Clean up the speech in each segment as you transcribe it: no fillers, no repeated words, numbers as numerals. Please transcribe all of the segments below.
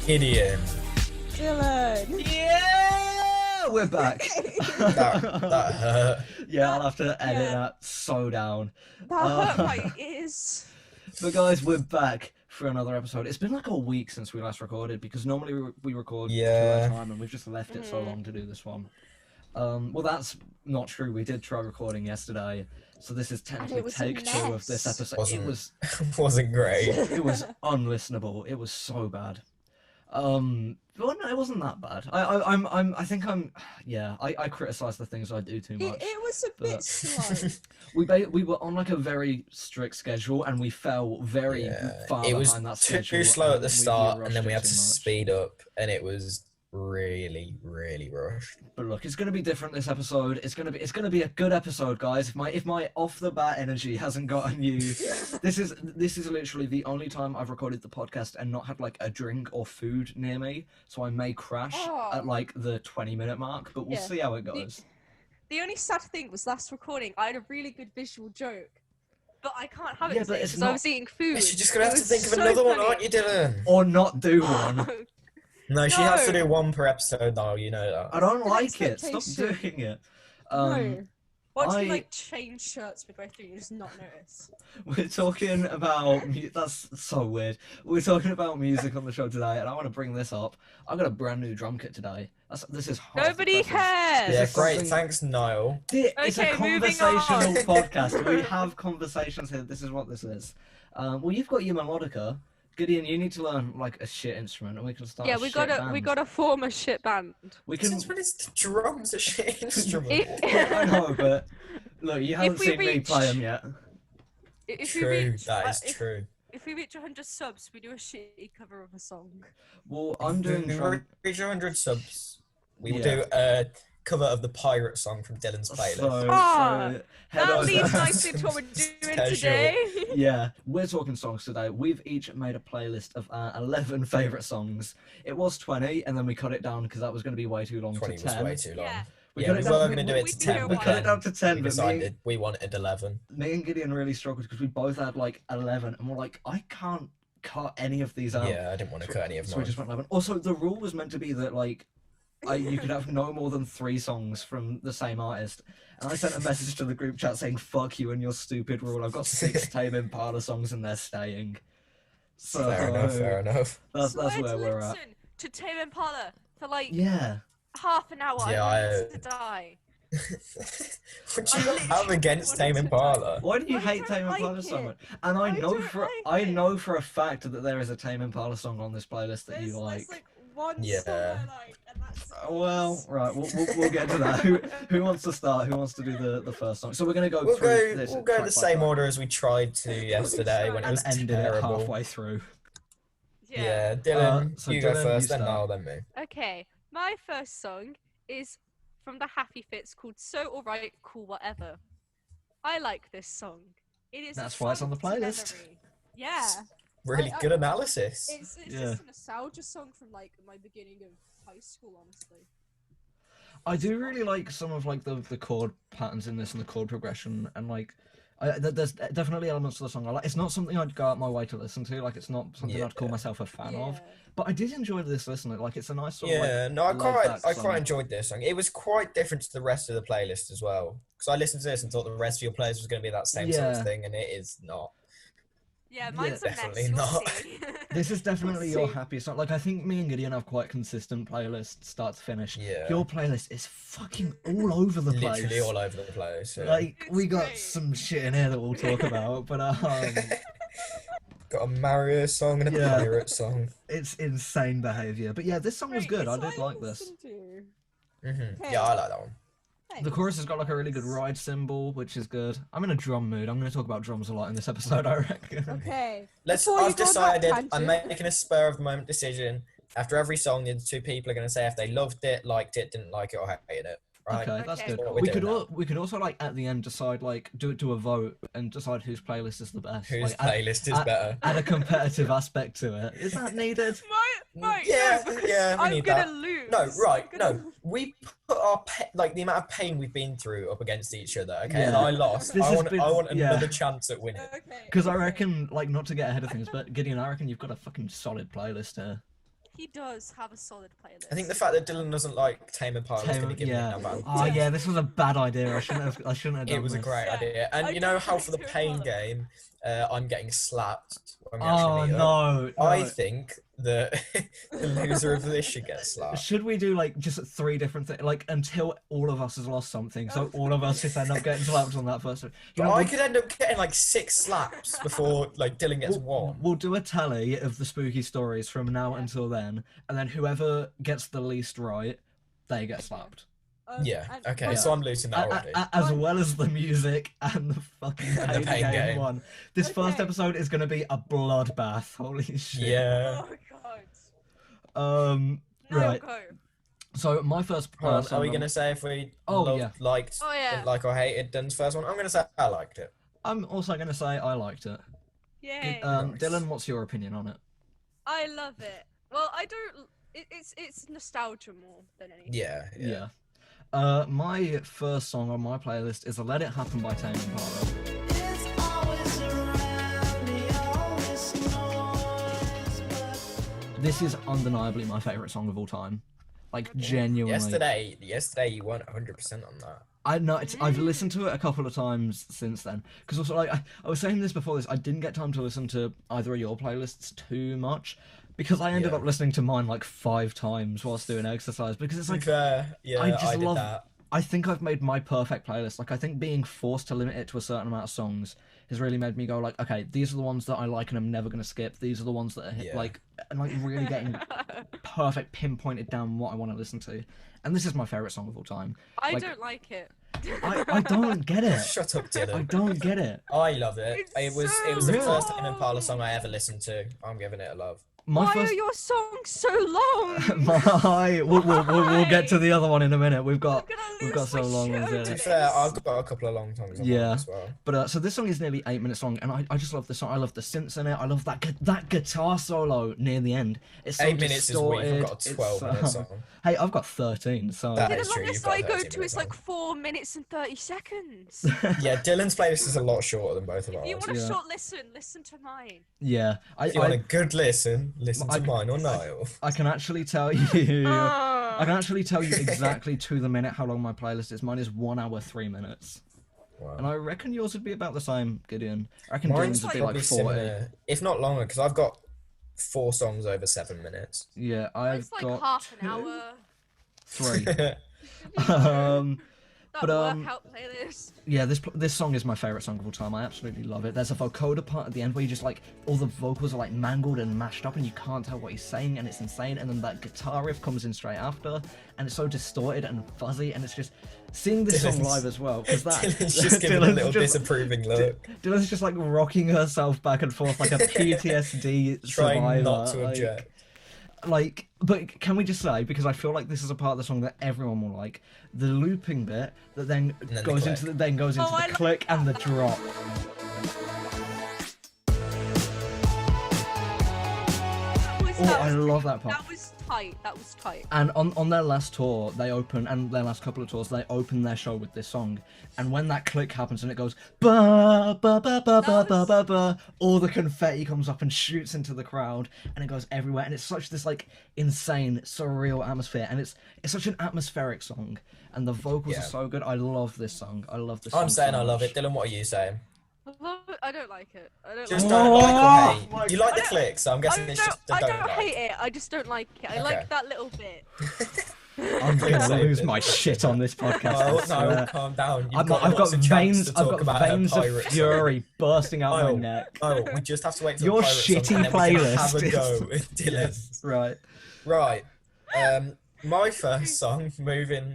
Gideon. Dylan. Yeah, we're back. That hurt. Yeah, I'll have to edit Yeah. that so down. That hurt my ears. But guys, we're back for another episode. It's been like a week since we last recorded because normally we record two at a time and we've just left it so long to do this one. Well, that's not true. We did try recording yesterday, so this is technically take 2 of this episode. Wasn't great. It was unlistenable. It was so bad. But no, it wasn't that bad. I criticize the things I do too much. It was a bit slow. We were on like a very strict schedule, and we fell very far behind that schedule. It was too slow at the start, and then we had to too much. speed up, and it was really rushed. But look, it's gonna be different this episode. It's gonna be a good episode, guys. If my off the bat energy hasn't gotten you, this is literally the only time I've recorded the podcast and not had like a drink or food near me, so I may crash at like the 20-minute mark. But we'll see how it goes. The only sad thing was last recording, I had a really good visual joke, but I can't have it but because I was eating food. You're just gonna have to think of another one, aren't you, Dylan? Or not do one. No, she has to do one per episode, Niall, you know that. I don't like it. Stop doing it. No. Why don't you like change shirts midway through and just not notice? We're talking about that's so weird. We're talking about music on the show today, and I want to bring this up. I've got a brand new drum kit today. This is nobody cares. Yeah, great. Thanks, Niall. It's a conversational podcast. We have conversations here. This is what this is. Well, you've got your melodica. Gideon, you need to learn like a shit instrument, and we can start. Yeah, we gotta form a shit band. We can. Since when is the drums a shit instrument? I know, but look, you haven't seen me play them yet. True, that is true. If we reach 100 subs, we do a shitty cover of a song. Well, I'm doing. Reach 100 subs. We will do a cover of the pirate song from Dylan's playlist. That leads nicely to what we're doing today. Yeah, we're talking songs today. We've each made a playlist of our 11 favourite songs. It was 20, and then we cut it down because that was going to be way too long. 20 to was 10. way too long. Yeah. We were going to do it to 10. We cut it down to 10, we but decided we wanted 11. Me and Gideon really struggled because we both had like 11, and we're like, I can't cut any of these out. Yeah, I didn't want to cut any of mine. So we just went 11. Also, the rule was meant to be that like you could have no more than 3 songs from the same artist. And I sent a message to the group chat saying, fuck you and your stupid rule. I've got 6 Tame Impala songs and they're staying. So, fair enough. That's where we're at. Listen to Tame Impala for like half an hour. Yeah, I to die. What do you have against Tame Impala? Why do you hate Tame Impala so much? And I know for a fact that there is a Tame Impala song on this playlist that you like. There's like one song I like, and that's well, right, we'll get to that. Who wants to start? Who wants to do the first song? So we're gonna go We'll through this. We'll go the same order as we tried to yesterday when it was ended terrible. it halfway through. Yeah, Dylan, so you Dylan, go first, you then start. Niall, then me. Okay, my first song is from the Happy Fits called So Alright, Cool Whatever. I like this song. It is. That's why it's on the playlist. Yeah. Really good analysis. It's just a nostalgia song from like my beginning of high school, honestly. I do really like some of like the chord patterns in this and the chord progression, and like there's definitely elements of the song I like. It's not something I'd go out my way to listen to. Like it's not something I'd call myself a fan of. But I did enjoy this listening. Like it's a nice song. I quite enjoyed this song. It was quite different to the rest of the playlist as well. Because I listened to this and thought the rest of your playlist was going to be that same sort of thing, and it is not. Yeah, mine's a mess. Definitely not. This is definitely your happiest song. Like I think me and Gideon have quite consistent playlists, start to finish. Yeah. Your playlist is fucking all over the place. Literally all over the place. Yeah. Like we got some shit in here that we'll talk about, but got a Mario song and a pirate song. It's insane behaviour. But yeah, this song was good. I did like this. Yeah, I like that one. The chorus has got like a really good ride cymbal, which is good. I'm in a drum mood. I'm going to talk about drums a lot in this episode, I reckon. Okay. I've decided I'm making a spur of the moment decision. After every song, the 2 people are going to say if they loved it, liked it, didn't like it, or hated it. Right? Okay, that's good. What We could also like at the end decide like do a vote and decide whose playlist is the best. Whose like, playlist is better? Add a competitive aspect to it. Is that needed? Yeah, we need that. Lose. No, right, no. We put our the amount of pain we've been through up against each other, okay? Yeah. And I lost. I want another chance at winning. Because I reckon, like, not to get ahead of things, but Gideon, I reckon you've got a fucking solid playlist here. He does have a solid playlist. I think the fact that Dylan doesn't like Tame Impala is going to give him an advantage. Oh yeah, this was a bad idea. I shouldn't have done It was a this. great idea. And you know how for the pain game, I'm getting slapped when we actually meet up? No. I think that the loser of this should get slapped. Should we do like just 3 different things, like until all of us has lost something, so all of us just end up getting slapped on that first? But I could end up getting like 6 slaps before like Dylan gets 1. We'll do a tally of the spooky stories from now until then, and then whoever gets the least right, they get slapped. Okay, so I'm losing that already. As well as the music and the fucking pain game one. This first episode is going to be a bloodbath. Holy shit. Yeah. Oh god. Right. Go. So my first. Are we going to say if we liked, didn't like or hated Dylan's first one? I'm going to say I liked it. I'm also going to say I liked it. Yay. Nice. Dylan, what's your opinion on it? I love it. Well, I don't. It's nostalgia more than anything. Yeah. My first song on my playlist is "Let It Happen" by Tame Impala. This is undeniably my favorite song of all time. Like genuinely. Yesterday you weren't 100% on that. I know I've listened to it a couple of times since then. Because also, like I was saying this before this, I didn't get time to listen to either of your playlists too much. Because I ended up listening to mine like 5 times whilst doing exercise. Because it's like, I just love that. I think I've made my perfect playlist. Like, I think being forced to limit it to a certain amount of songs has really made me go like, okay, these are the ones that I like and I'm never going to skip. These are the ones that are like, and like really getting perfect pinpointed down what I want to listen to. And this is my favorite song of all time. I don't like it. I don't get it. Shut up, Dylan. I don't get it. I love it. It was the first Tame Impala song I ever listened to. I'm giving it a love. Why are your songs so long? We'll get to the other one in a minute. We've got so long ones in it. To be fair, I've got a couple of long songs on mine as well. But so this song is nearly 8 minutes long, and I just love this song. I love the synths in it. I love that guitar solo near the end. It's so 8 minutes distorted. Is weak. I've got a 12-minute song. Hey, I've got 13. So that the is true. longest I go to is like 4 minutes and 30 seconds. Yeah, Dylan's playlist is a lot shorter than both of ours. If you want a short listen to mine. Yeah. If you want a good listen to mine or Niall. I can actually tell you. I can actually tell you exactly to the minute how long my playlist is. Mine is 1 hour 3 minutes. Wow. And I reckon yours would be about the same, Gideon. I reckon Mine's would be like 40. Similar, if not longer, because I've got 4 songs over 7 minutes. Yeah, I've got got half an hour. 3. That workout playlist. Yeah, this song is my favorite song of all time. I absolutely love it. There's a vocoder part at the end where you just like all the vocals are like mangled and mashed up and you can't tell what he's saying and it's insane. And then that guitar riff comes in straight after and it's so distorted and fuzzy and it's just seeing this song live as well because that Dylan's just giving a little disapproving look. Dylan's just like rocking herself back and forth like a PTSD survivor. Trying not to object. Like, but can we just say, because I feel like this is a part of the song that everyone will like, the looping bit that then goes into the click and the drop. I love that part. That was tight. And on their last tour, their last couple of tours, they open their show with this song. And when that click happens and it goes ba ba ba ba ba ba ba ba, all the confetti comes up and shoots into the crowd, and it goes everywhere. And it's such this like insane, surreal atmosphere, and it's such an atmospheric song. And the vocals are so good. I love this song. I love this song. I'm saying I love it. Dylan, what are you saying? I don't like it. Just don't like or hate. You like the clicks, so I'm guessing it's just I don't hate it. I just don't like it. I like that little bit. I'm gonna lose my shit on this podcast. No, calm down. I've got veins of fury bursting out my neck. Oh, we just have to wait for your the shitty playlist. Have a go with Dylan. Right. My first song, moving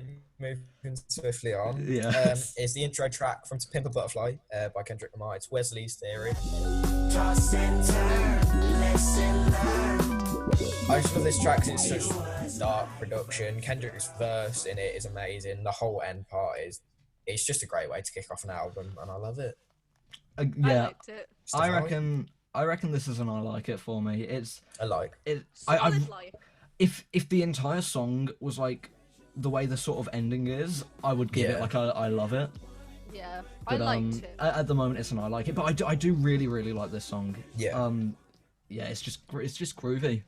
swiftly on, is the intro track from To Pimp a Butterfly by Kendrick Lamar. It's Wesley's Theory. I just love this track because it's such dark production. Kendrick's verse in it is amazing. The whole end part it's just a great way to kick off an album, and I love it. I liked it. I reckon this is an I like it for me. It's I like it. If the entire song was like the way the sort of ending is, I would give it like I love it. Yeah, but, I liked it. At the moment, it's an I like it, but I do really really like this song. Yeah. Yeah, it's just groovy.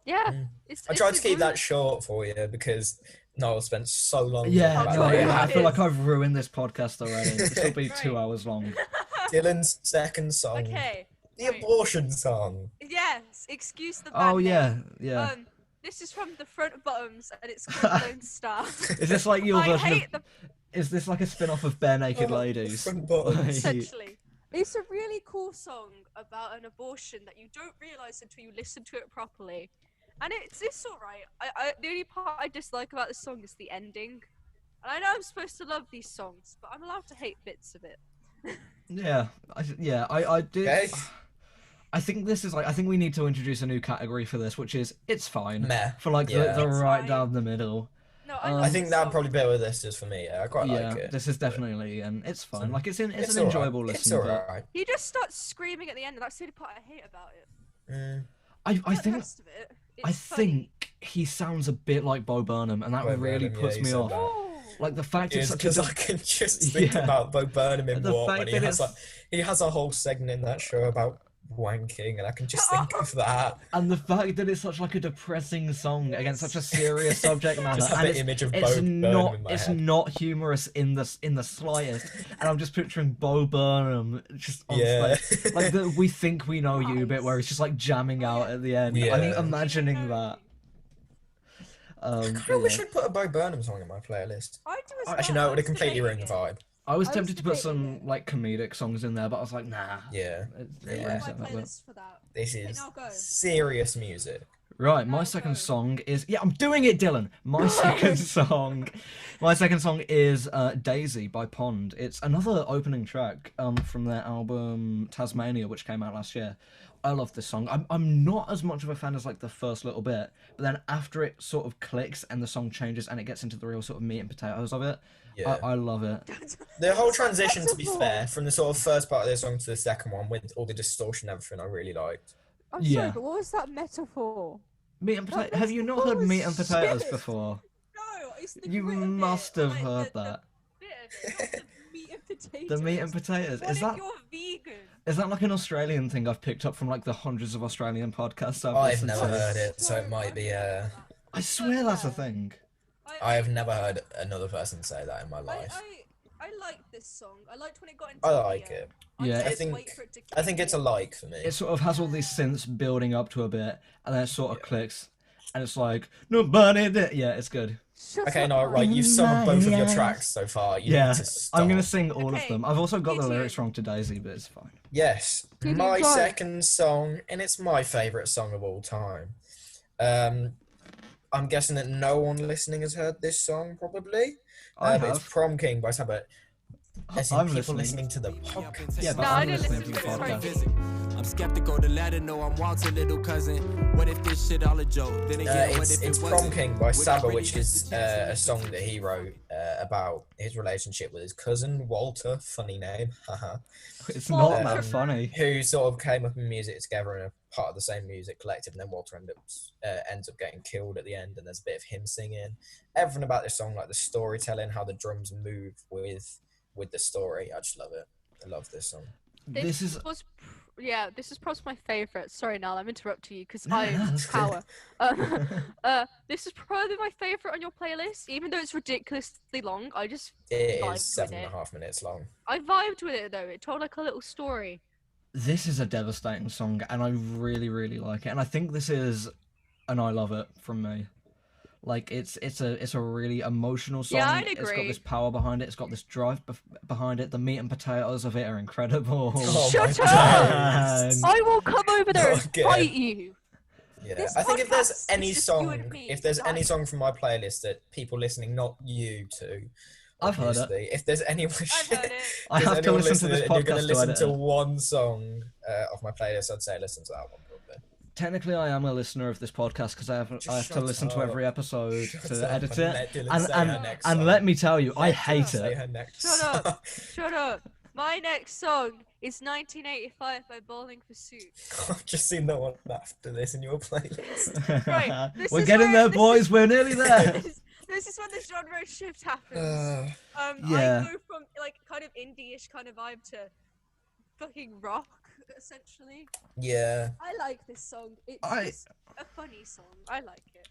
Yeah, I tried it's to keep really- that short for you because Niall spent so long. Yeah, talking no, about yeah, it. I feel it like is. I've ruined this podcast already. This will be 2 Right. hours long. Dylan's second song, Okay. the right. abortion song. Yes, excuse the bad Oh name. yeah. This is from the Front Bottoms, and it's called Lone Star. Is this like your I version hate of? Is this like a spin-off of Bare Naked Ladies? Front bottoms. Like- essentially. It's a really cool song about an abortion that you don't realise until you listen to it properly. And it's alright. The only part I dislike about this song is the ending. And I know I'm supposed to love these songs, but I'm allowed to hate bits of it. Yeah, I did. Okay. I think this is like, I think we need to introduce a new category for this, which is it's fine. Meh. For like Yeah. the It's right fine. down the middle. No, I think this that'd song. probably be where this is for me. Yeah, I quite Yeah, like it. this is definitely, and it's fine. Like it's an It's enjoyable alright. listen. It's But alright. He just starts screaming at the end, and that's the only part I hate about it. Mm. I But the think rest of it, I it's funny. think he sounds a bit like Bo Burnham, and that Bo really Burnham, puts yeah, me you said off. that. Oh. Like the fact it's such a Because I can just think Yeah. about Bo Burnham in The What fact when he that has it's- he has a whole segment in that show about wanking, and I can just think of that. and the fact that it's such like a depressing song against such a serious subject matter, Just have and the image of it's Bo Burnham not in my it's head. not humorous in the slightest, and I'm just picturing Bo Burnham just on Yeah. stage, like the "We Think We Know You" bit where he's just like jamming out at the end. Yeah. I'm imagining that. I But wish yeah. I'd put a Bo Burnham song in my playlist. I do as Actually, well. no, it I would have was completely ruined the debating vibe. I was I tempted was to put debating some it. like comedic songs in there, but I was like, nah. Yeah. It it. really Yeah. Pick set my that up. playlist for that. This Okay, is now go. serious music. Right, my Now second go. song is I'm doing it, Dylan. My second song is Daisy by Pond. It's another opening track from their album Tasmania, which came out last year. I love this song. I'm not as much of a fan as like the first little bit, but then after it sort of clicks and the song changes and it gets into the real sort of meat and potatoes of it, Yeah. I love it. The whole It's like transition, to be metaphor. fair, from the sort of first part of the song to the second one with all the distortion and everything, I really liked. I'm Yeah. sorry, but what was that metaphor? Meat and That potato. Have you not metaphor heard was meat and potatoes shit. before? No, it's the You grit of must it, have like, heard the that. bit of it, not the meat and potatoes. The meat and potatoes. What Is if that you're vegan? is that like an Australian thing I've picked up from like the hundreds of Australian podcasts I've I've listened never to? heard it, so it might be. I swear that's a thing. I have never heard another person say that in my life. I liked this song. I liked when it got into I the like video. it. Yeah. just I wait think- for it to I think kick it's a in. like for me. It sort of has all these synths building up to a bit, and then it sort of Yeah. clicks, and it's like nobody did. Yeah, it's good. Shut Okay, up, no, man. right, you've summed both of your Yes. tracks so far. You Yeah, need to stop. I'm gonna sing all of Okay, them. I've also got the Gideon. lyrics wrong to Daisy, but it's fine. Yes, Gideon, my go. second song, and it's my favourite song of all time. I'm guessing that no one listening has heard this song, probably. I But it's have. Prom King by Sabbath. As in I'm people listening. listening to the podcast. Yeah, but No, I'm I didn't listening listen to the to it, sorry. podcast. I'm skeptical to let her know I'm Walter, little cousin. What if this shit all a joke? Then again, what if It's it Prom wasn't? King by Would it Saba, really which just is a chance? a song that he wrote about his relationship with his cousin Walter, funny name, haha, It's not Um, that funny. who sort of came up in music together and are part of the same music collective. And then Walter ends up getting killed at the end, and there's a bit of him singing. Everything about this song, like the storytelling, how the drums move with the story. I just love it. I love this song. This is This is probably my favorite. Sorry, Niall, I'm interrupting you because No, I that's power. This is probably my favorite on your playlist, even though it's ridiculously long. I just It vibed is with 7.5 minutes long. I vibed with it though. It told like a little story. this is a devastating song, and I really, really like it. And I think this is an I love it from me. Like it's a really emotional song. Yeah, I'd It's got agree. this power behind it. It's got this drive behind it. The meat and potatoes of it are incredible. Oh Shut my up! God. I will come over there and Okay. fight you. Yeah, This I think if there's podcast any is just you song, and me, if there's any done. song from my playlist that people listening, not you two, I've heard it. obviously, if there's anyone, I've heard it. I have to listen to this You're going podcast to to listen edit to it. one song of my playlist. I'd say listen to that one probably. Technically, I am a listener of this podcast because I have to shut listen to up. every episode Shut to up edit and it. let Dylan And say her and, next and song. let me tell you, I Let hate Dylan say it. her next Shut song. up. Shut up. My next song is 1985 by Bowling for Soup. I've just seen that one after this in your playlist. Right, this We're is getting where- there, this boys. is- We're nearly there. This is when the genre shift happens. Uh, Yeah. I go from like kind of indie-ish kind of vibe to fucking rock. essentially. Yeah. I like this song. It's just a funny song. I like it.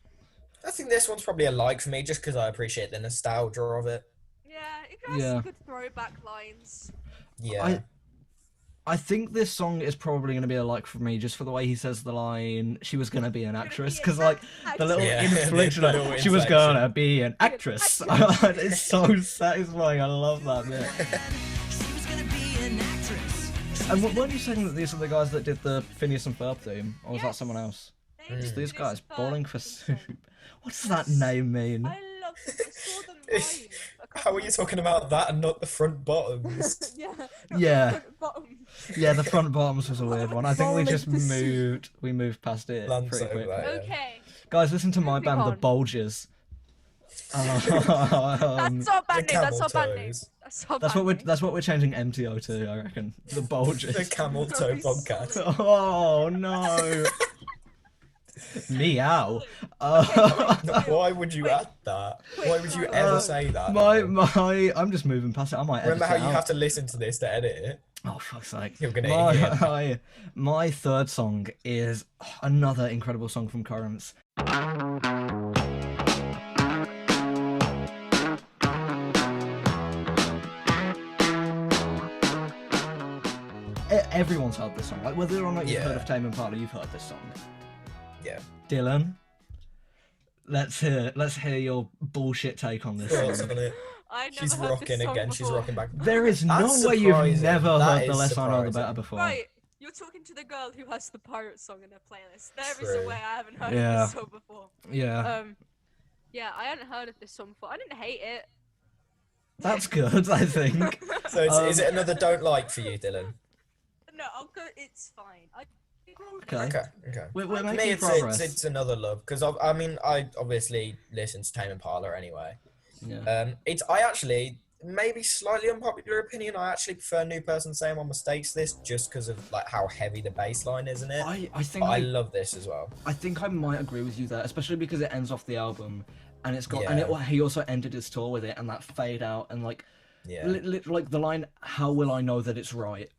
I think this one's probably a like for me, just because I appreciate the nostalgia of it. Yeah, it has some good throwback lines. Yeah. I think this song is probably going to be a like for me, just for the way he says the line, she was going to be an actress, because like the little inflection, the little she was inflection. going to be an actress. It's so satisfying. I love that bit. And weren't you saying that these are the guys that did the Phineas and Ferb theme, or was that someone else? It's these guys, Bowling for Soup. What does that name mean? I love them. I saw them live. How are you talking about that and not the front bottoms? Yeah. Yeah. The front bottom. Yeah, the front bottoms was a weird one. I think we just moved past it pretty quick. Okay. Guys, listen to my band, The Bulges. That's our band name. That's our band name. That's what we're changing MTO to, I reckon. The Bulges. The Camel Toe Podcast. Oh no. Meow. Why would you add that? Why would you ever say that? I'm just moving past it. I might remember edit how you have to listen to this to edit it. Oh fuck's sake! You're gonna my third song is another incredible song from Currents. Everyone's heard this song. Like whether or not you've heard of Tame Impala, you've heard this song. Yeah. Dylan, let's hear your bullshit take on this song. She's rocking again. She's rocking back. There is no way you've never heard the Less I Know the Better before. Right, you're talking to the girl who has the pirate song in her playlist. There is a way I haven't heard of this song before. Yeah. Yeah, I hadn't heard of this song before. I didn't hate it. That's good, I think. So is it another don't like for you, Dylan? No, I'll go. It's fine. Okay. We're For me, making progress. it's another love because I mean I obviously listen to Tame Impala anyway. Yeah. I actually maybe slightly unpopular opinion. I actually prefer New Person Saying My Mistakes to this just because of like how heavy the bass line is in it. I think I love this as well. I think I might agree with you there, especially because it ends off the album, and it's got he also ended his tour with it, and that fade out and like like the line "How will I know that it's right."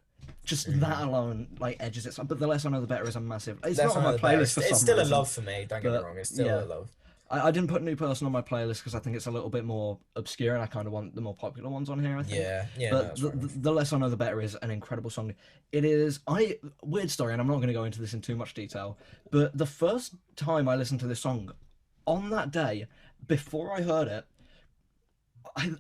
Just that alone, like, edges it. But the Less I Know the Better is a massive. It's not on my playlist for some reason. It's still a love for me. Don't get me wrong. It's still a love. I didn't put New Person on my playlist because I think it's a little bit more obscure, and I kind of want the more popular ones on here. I think. Yeah. But the Less I Know the Better is an incredible song. It is. Weird story, and I'm not going to go into this in too much detail. But the first time I listened to this song, on that day, before I heard it,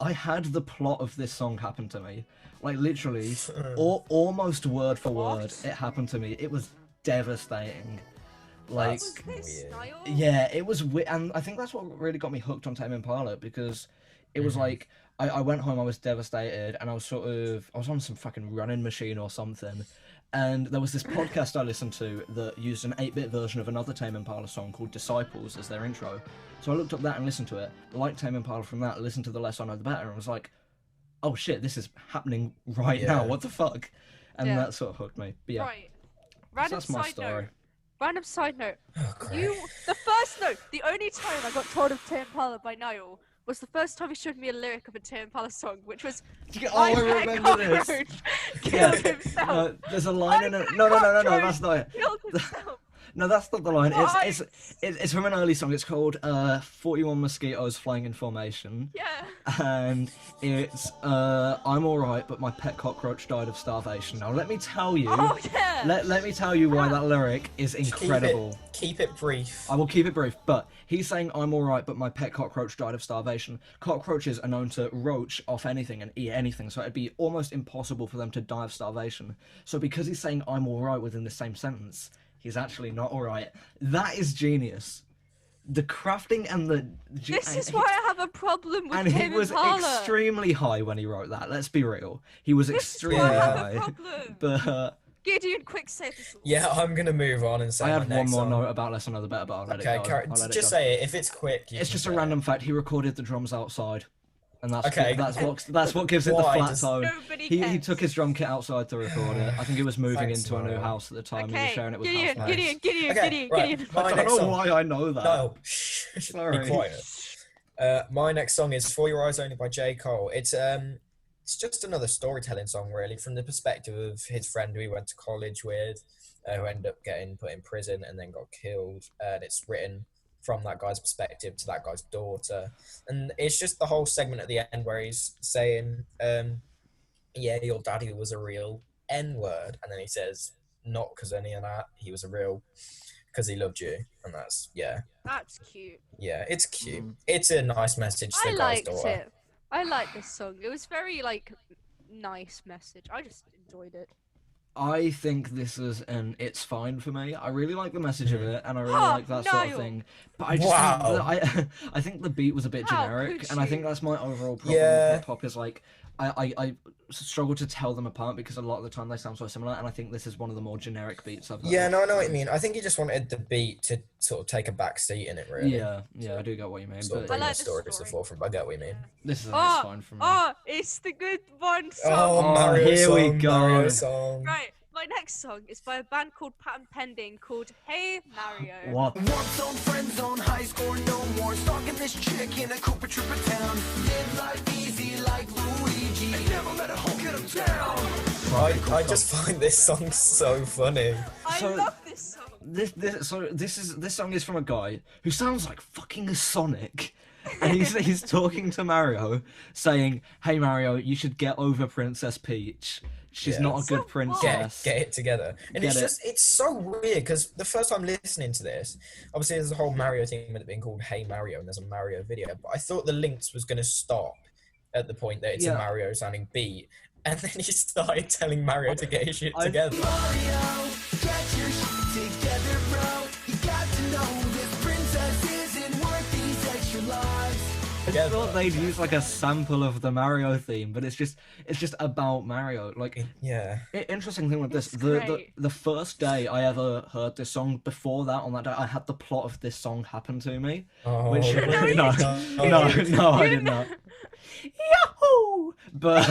I had the plot of this song happen to me. Like literally, almost word for word, it happened to me. It was devastating. Like, yeah, it was, and I think that's what really got me hooked on Tame Impala because it was like I went home, I was devastated, and I was on some fucking running machine or something, and there was this podcast I listened to that used an 8-bit version of another Tame Impala song called Disciples as their intro. So I looked up that and listened to it, liked Tame Impala from that, listened to The Less I Know the Better, and was like, oh shit, this is happening right now, what the fuck? And that sort of hooked me. But yeah. Right. Random that's my side story. note. Random side note. Oh, The only time I got told of Tame Impala by Niall was the first time he showed me a lyric of a Tame Impala song, which was I remember this. Killed himself. There's a line in it. No, that's not it. Killed himself. No, that's not the line. It's from an early song. It's called 41 Mosquitoes Flying in Formation. Yeah. And it's I'm alright, but my pet cockroach died of starvation. Now let me tell you. Oh yeah. Let me tell you why that lyric is incredible. Keep it brief. I will keep it brief, but he's saying I'm alright, but my pet cockroach died of starvation. Cockroaches are known to roach off anything and eat anything, so it'd be almost impossible for them to die of starvation. So because he's saying I'm alright within the same sentence, he's actually not alright. That is genius. The crafting and the... This is why I have a problem with And Tame he was Impala. extremely high when he wrote that, let's be real. He was extremely This is why I high. have a problem. But Gideon, quick say this. Yeah, I'm gonna move on and say I my had one next more song. note about Less I Know the Better, but I'll let Okay, it go. just say it. If it's quick, It's just a random fact. He recorded the drums outside. And that's Okay. that's what gives it the Why flat does- tone. Nobody He cares. took his drum kit outside to record it. I think he was moving Thanks, into a new Niall. house at the time. He was Okay, sharing it with Gideon, housemates. Gideon. My I next don't know song. why I know that. No, shh, Sorry. be quiet. My next song is "For Your Eyes Only" by J. Cole. It's it's just another storytelling song, really, from the perspective of his friend who he went to college with, who ended up getting put in prison and then got killed. And it's written from that guy's perspective to that guy's daughter. And it's just the whole segment at the end where he's saying, yeah, your daddy was a real N-word. And then he says, not because any of that, he was a real, because he loved you. And that's cute. Yeah, it's cute. It's a nice message to the guy's daughter. It. I liked this song. It was very, like, nice message. I just enjoyed it. I think this is it's fine for me. I really like the message of it, and I really like that sort of thing. But I just think I think the beat was a bit generic, and I think that's my overall problem with hip hop. Is like I struggle to tell them apart because a lot of the time they sound so similar, and I think this is one of the more generic beats I've heard. Yeah, no, I know what you mean. I think he just wanted the beat to sort of take a back seat in it, really. Yeah, I do get what you mean. Sort of bring the story to the forefront, but I get what you mean. This is fine for me. Oh, it's the good one song. Oh, Mario here song, we go. Mario song. Right. My next song is by a band called Patent Pending called Hey Mario. What? Once on friend zone, high score no more. Stalking this chick in a Cooper Trooper town. Live life easy like Luigi. And never let a hoe get him down. I just find this song so funny. I love this song. This song is from a guy who sounds like fucking Sonic. And he's talking to Mario, saying, "Hey Mario, you should get over Princess Peach. She's not a good princess. Get it together." And it's so weird because the first time listening to this, obviously there's a whole Mario theme with it being called Hey Mario, and there's a Mario video. But I thought the links was going to stop at the point that it's a Mario sounding beat, and then he started telling Mario to get his shit together. Mario, get your shit together, bro. You got to know this princess isn't worth these extra lives. I thought they'd use like a sample of the Mario theme, but it's just about Mario. Like, interesting thing with this, the first day I ever heard this song, before that, on that day, I had the plot of this song happen to me. Oh, which really? no, I did not. Yahoo! But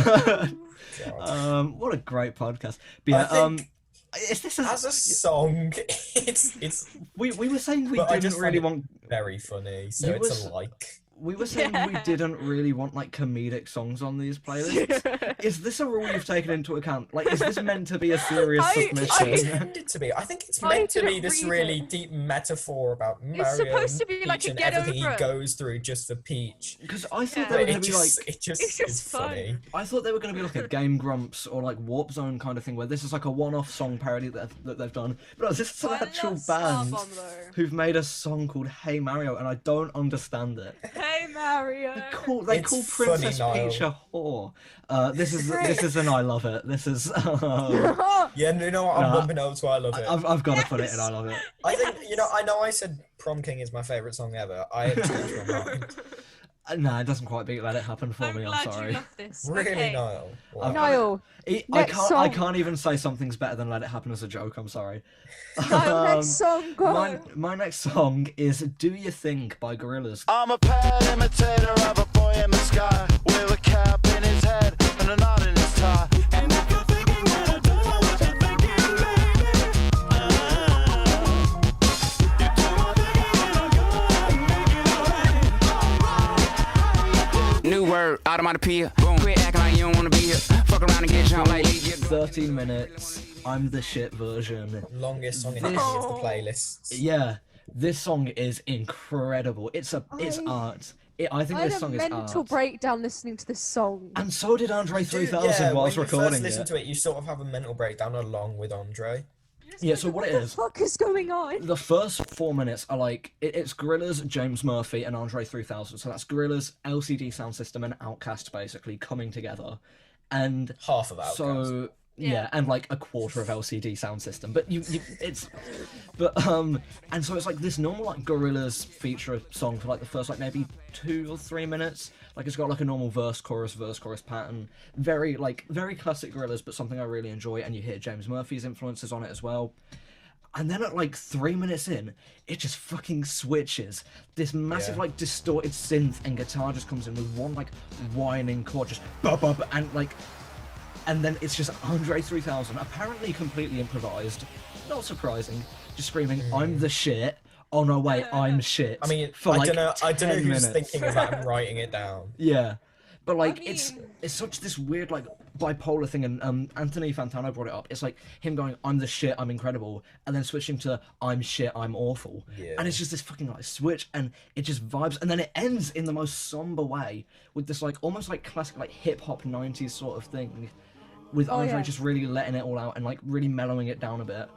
what a great podcast. But yeah, is this as a song? It's we were saying we didn't really want very funny, so it's a like. We were saying we didn't really want like comedic songs on these playlists. Is this a rule you've taken into account? Like, is this meant to be a serious submission? I intend it to be. I think it's meant to be this really deep metaphor about Mario. It's supposed to be like a and get everything over he goes through just for Peach. Because I thought they were going to be like, it's just funny. I thought they were going to be like a Game Grumps or like Warp Zone kind of thing, where this is like a one-off song parody that they've done. But this is an actual band who've made a song called Hey Mario, and I don't understand it. Hey Mario. They call Princess Peach a whore. This is an I love it. This is. Yeah, you know what? I'm bumping over to I love it. I've got to put it in I love it. I think I know I said Prom King is my favourite song ever. I have changed my mind. No, it doesn't quite be Let It Happen for me. I'm sorry. You love this. Really, okay. Niall? Wow. Niall. I can't even say something's better than Let It Happen as a joke. I'm sorry. Next song, go. My next song is Do You Think by Gorillaz. I'm a pale imitator of a boy in the sky with a cap in his head and a knot in his tie. And if you're thinking what I do, what you're thinking, baby. You do what I make it New word, automatopoeia. Boom, quit acting like you don't want to be here. Fuck around and get jumped like 13 minutes. I'm the shit version. Longest song in any of the playlists. Yeah, this song is incredible. It's art. I think this song is art. I had a mental breakdown listening to this song. And so did Andre 3000 while I was recording it. When you first listen to it, you sort of have a mental breakdown along with Andre. Yeah, so what it is... What the fuck is going on? The first 4 minutes are like... It's Gorillaz, James Murphy, and Andre 3000. So that's Gorillaz, LCD Sound System, and Outkast, basically, coming together. And... half of Outkast. So... Yeah, and like a quarter of LCD Sound System, but and so it's like this normal like Gorillaz feature song for like the first like maybe 2 or 3 minutes. Like it's got like a normal verse chorus pattern, very classic Gorillaz, but something I really enjoy. And you hear James Murphy's influences on it as well. And then at like 3 minutes in, it just fucking switches. This massive like distorted synth and guitar just comes in with one like whining chord, just and like. And then it's just Andre 3000, apparently completely improvised, not surprising, just screaming, I'm the shit, oh no wait, I'm shit. I mean, for I like don't know who's minutes. thinking of that and writing it down. Yeah, But like, I it's mean- such this weird like bipolar thing, and Anthony Fantano brought it up. It's like him going, "I'm the shit, I'm incredible," and then switching to "I'm shit, I'm awful," Yeah. and it's just this fucking like switch, and it just vibes, and then it ends in the most somber way with this like almost like classic like hip hop '90s sort of thing, with Andre yeah. just really letting it all out and like really mellowing it down a bit,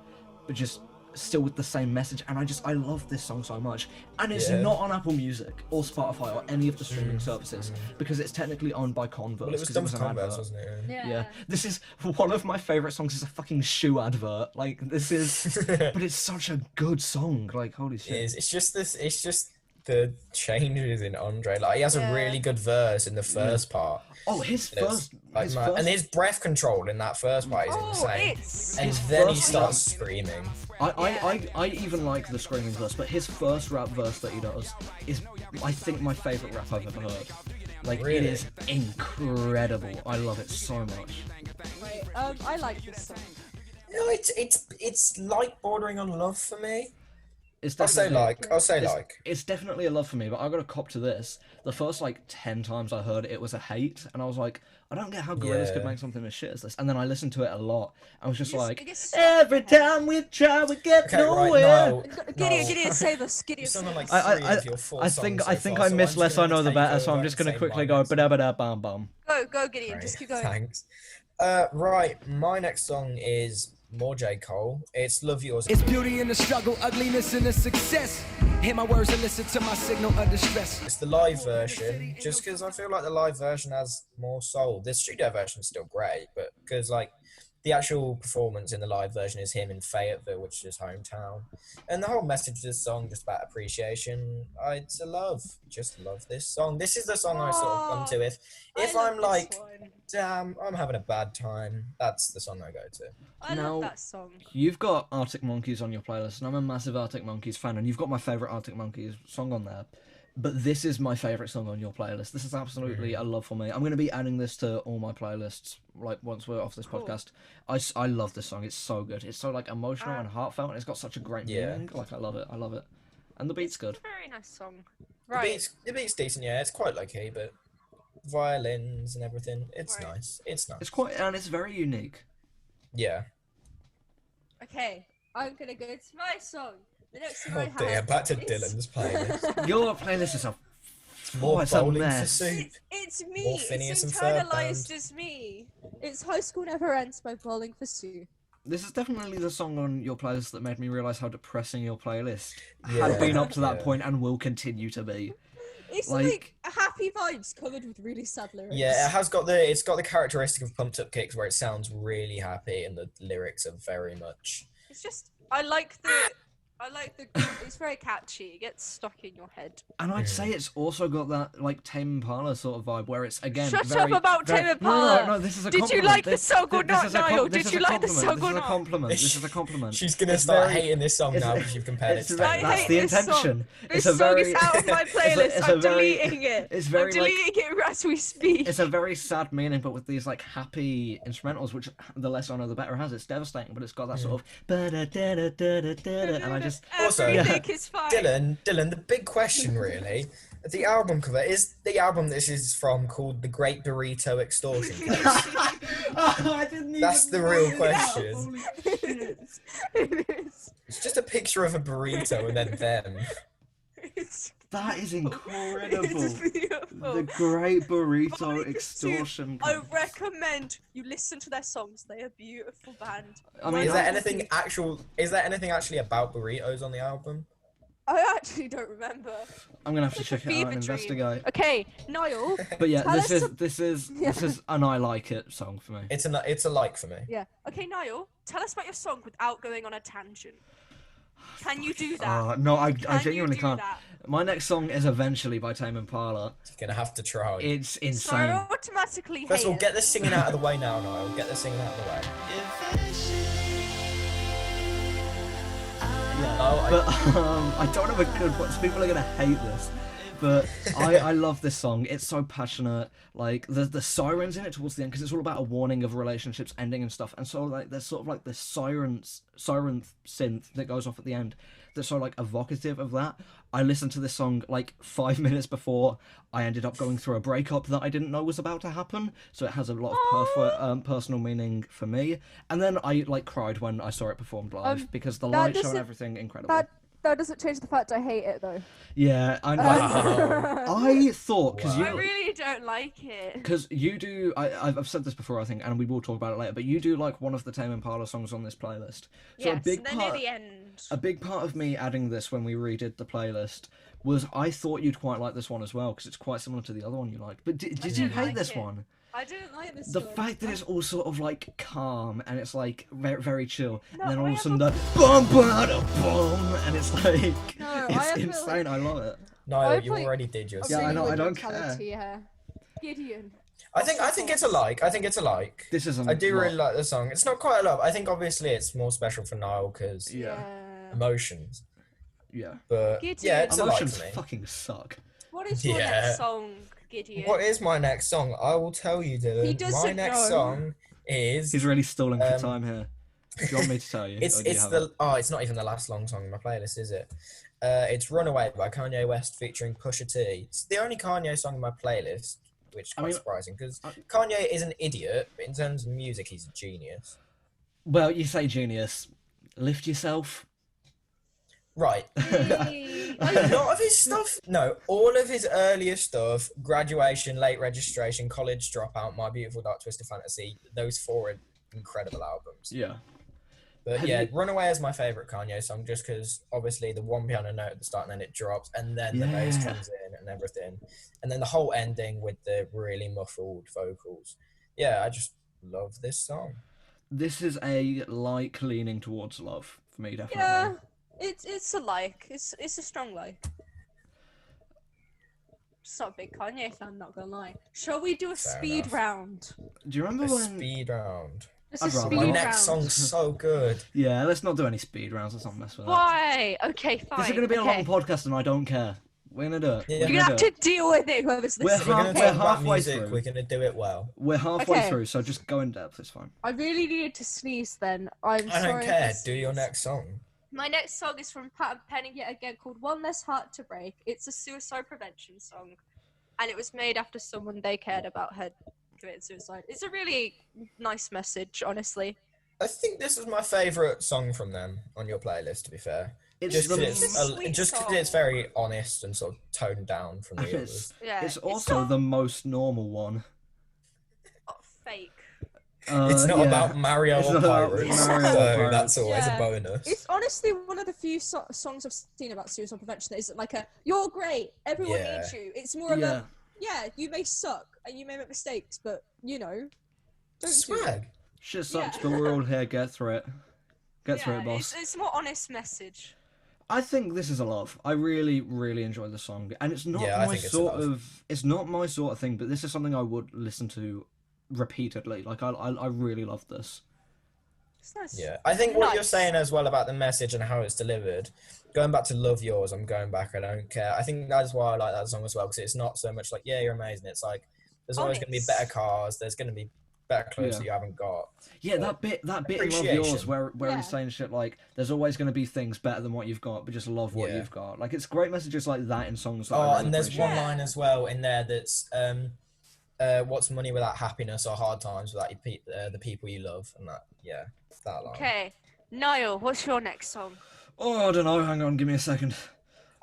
but just still with the same message. And I love this song so much, and it's Yeah. not on Apple Music or Spotify or any of the streaming services because it's technically owned by Converse. Well, it was 'cause done with an Converse, advert. wasn't it? Yeah, this is one of my favorite songs. It's a fucking shoe advert. Like this is, but it's such a good song. Like holy It shit. is. It's just the changes in Andre. Like he has Yeah. a really good verse in the first part. Oh, his And it's, first, like, his mad. first. And his breath control in that first part is Oh, insane. it's And his then he first starts rap- screaming. I even like the screaming verse, but his first rap verse that he does is, I think, my favorite rap I've ever heard. Like Really? it is incredible. I love it so much. Right, I like this song. No, it's like bordering on love for me. It's I'll say definitely- like. I'll say It's, like. it's definitely a love for me, but I got to cop to this. The first like 10 times I heard it, it was a hate, and I was like, I don't get how Gorillaz could Yeah. make something as shit as this. And then I listened to it a lot. I was just like, it gets stuck every in your head. time we try, we get Okay, right, nowhere. no. Gideon, save us. You've Gideon, sung save on like us. three of your four I songs think so I think far, I so miss I'm less just I gonna know the take better, so I'm over just and gonna say quickly my go next ba da ba da bam bam. Go, Gideon. Great, Just keep going. Thanks. Right, my next song is more J. Cole. It's Love Yours. It's beauty in the struggle, ugliness in the success. Hear my words and listen to my signal of distress. It's the live version, just because I feel like the live version has more soul. The studio version is still great, but because like the actual performance in the live version is him in Fayetteville, which is his hometown, and the whole message of this song just about appreciation. It's a love, just love this song. This is the song I sort of come to if I love I'm this like, one. damn, I'm having a bad time. That's the song I go to. I Now- love that song. You've got Arctic Monkeys on your playlist, and I'm a massive Arctic Monkeys fan, and you've got my favorite Arctic Monkeys song on there. But this is my favorite song on your playlist. This is absolutely a love for me. I'm going to be adding this to all my playlists, like once we're off this podcast. I love this song. It's so good. It's so like emotional and heartfelt, and it's got such a great Yeah. meaning. Like I love it. I love it. And the beat's good. Very nice song. The Right. beat's decent, yeah. It's quite low key, but violins and everything. It's Right. nice. It's nice. It's quite, and it's very unique. Yeah. Okay, I'm gonna go to my song. The next song Oh I have dear, back to is- Dylan's playlist. Your playlist is a More it's a bowling for mess. soup. It's me. More Phineas It's and Ferb internalized band. as me. It's High School Never Ends by Bowling for Sue. This is definitely the song on your playlist that made me realise how depressing your playlist Yeah, had been up to that yeah. point and will continue to be. It's Like- like happy vibes covered with really sad lyrics. Yeah, it's got the characteristic of pumped up kicks where it sounds really happy and the lyrics are very much. It's just I like the it's very catchy. It gets stuck in your head. And I'd say it's also got that like Tame Impala sort of vibe where it's again Shut very, up about very- Tame No, no, Impala. no, this is a Did you compliment. like the This- song or this not, is a Niall? this Did is you a like the compliment. song This or is a not? compliment. This is a compliment. She's gonna It's start very- hating this song it's- now because you've compared it it's to ve- I Tame that's hate the this song. intention. This It's a song very is out of my it's a- playlist. it's a I'm very- deleting it. it's very, I'm like- deleting it as we speak. It's a very sad meaning, but with these like happy instrumentals, which the less I know, the better it has. It's devastating, but it's got that sort of ba-da-da-da-da-da-da, and I just Also, Everything is fine. Dylan, the big question really, the album cover is the album this is from called The Great Burrito Extortion Case. I didn't even That's the real know. question. Holy shit. It is. It's just a picture of a burrito and then them. It's, That is it's incredible. beautiful. The Great Burrito Bowling for Soup, Extortion. I Case. recommend you listen to their songs. They are a beautiful band. I mean, Is there I- anything actually about burritos on the album? I actually don't remember. I'm gonna have to It's a check it out fever and dream. investigate. Okay, Niall. But yeah, Tell this us is an I like it song for me. It's a like for me. Yeah. Okay, Niall. Tell us about your song without going on a tangent. Can you do that? No, I Can you genuinely do can't. that? My next song is Eventually by Tame Impala. You're gonna have to try. It's So I insane. automatically First of all, hate get it. the singing out of the way now, Niall. Get the singing out of the way. Yeah. No, But I don't have a good one. So people are gonna hate this. But I love this song. It's so passionate. Like the sirens in it towards the end, because it's all about a warning of relationships ending and stuff. And so like there's sort of like this siren synth that goes off at the end that's so like evocative of that. I listened to this song like 5 minutes before I ended up going through a breakup that I didn't know was about to happen. So it has a lot of personal meaning for me. And then I like cried when I saw it performed live because the light show and everything incredible. That doesn't change the fact I hate it though. Yeah, I know. I thought because I really don't like it. Because you do, I've said this before, I think, and we will talk about it later. But you do like one of the Tame Impala songs on this playlist. So Yes, and then near the end. A big part of me adding this when we redid the playlist was I thought you'd quite like this one as well because it's quite similar to the other one you liked. But did you hate this one? I didn't like this The one. fact that it's all sort of like calm and it's like very, very chill, No, and then all I of a have sudden the boom, boom, boom, and it's like No, it's I feel insane. I love it. No, you already did your. Yeah, I know. I don't care. Yeah. Gideon. I think it's a like. I think it's a like. This is. I do really like the song. It's not quite a love. I think obviously it's more special for Niall because emotions. Yeah. But Gideon. yeah, it's Emotions a like for me. fucking suck. What is your next song, Gideon? What is my next song? I will tell you, Dylan. He doesn't My next know. song is. He's really stalling for time here. Do you want me to tell you? It's it's not even the last long song in my playlist, is it? It's "Runaway" by Kanye West featuring Pusha T. It's the only Kanye song in my playlist, which is quite surprising because Kanye is an idiot, but in terms of music, he's a genius. Well, you say genius. Lift yourself. Right. A lot of his stuff, no, all of his earlier stuff, Graduation, Late Registration, College Dropout, My Beautiful Dark Twisted Fantasy, those 4 are incredible albums. Yeah. But Runaway is my favourite Kanye song just because obviously the one piano note at the start and then it drops and then the bass comes in and everything. And then the whole ending with the really muffled vocals. Yeah, I just love this song. This is a like leaning towards love for me, definitely. Yeah, it's a like. It's a strong like. Just not a big Kanye fan, not gonna lie. Shall we do a speed round? Do you remember when... Speed round. It's a speed My round. next song's so good. Yeah, let's not do any speed rounds. Let's not mess with that. Why? Okay, fine. This is going to be a long podcast and I don't care. We're going to do it. Yeah. You're going to have to deal with it, whoever's listening. We're halfway through. We're going to do it well. We're halfway through, so just go in depth. It's fine. I really needed to sneeze then. I don't care. Do your next song. My next song is from Pat and Penny yet again called One Less Heart to Break. It's a suicide prevention song. And it was made after someone they cared about had committed suicide. It's a really nice message, honestly. I think this is my favourite song from them on your playlist, to be fair. It's just the because it's very honest and sort of toned down from the others. Yeah, it's also the most normal one. Oh, fake. It's not about Mario or Pirates, so that's always a Yeah. bonus. It's honestly one of the few songs I've seen about suicide prevention that isn't like a "you're great, everyone needs you." It's more of a you may suck and you may make mistakes, but don't do it. Swag. Shit sucks, but we're all here. Get through it. Get through it, boss. It's a more honest message. I think this is a love. I really, really enjoy the song, and it's not my sort of. It's not my sort of thing, but this is something I would listen to repeatedly. Like I really love this. It's nice. Yeah, I think what you're saying as well about the message and how it's delivered. Going back to "Love Yours," I'm going back. I don't care. I think that's why I like that song as well because it's not so much like you're amazing. It's like there's always going to be better cars. There's going to be better clothes that you haven't got. Yeah, that bit in "Love Yours" where he's saying shit like, "There's always going to be things better than what you've got, but just love what you've got." Like it's great messages like that in songs. That I really and there's appreciate. one line as well in there that's what's money without happiness or hard times without the people you love, and that that line. Okay, Niall, what's your next song? Oh, I don't know. Hang on, give me a second.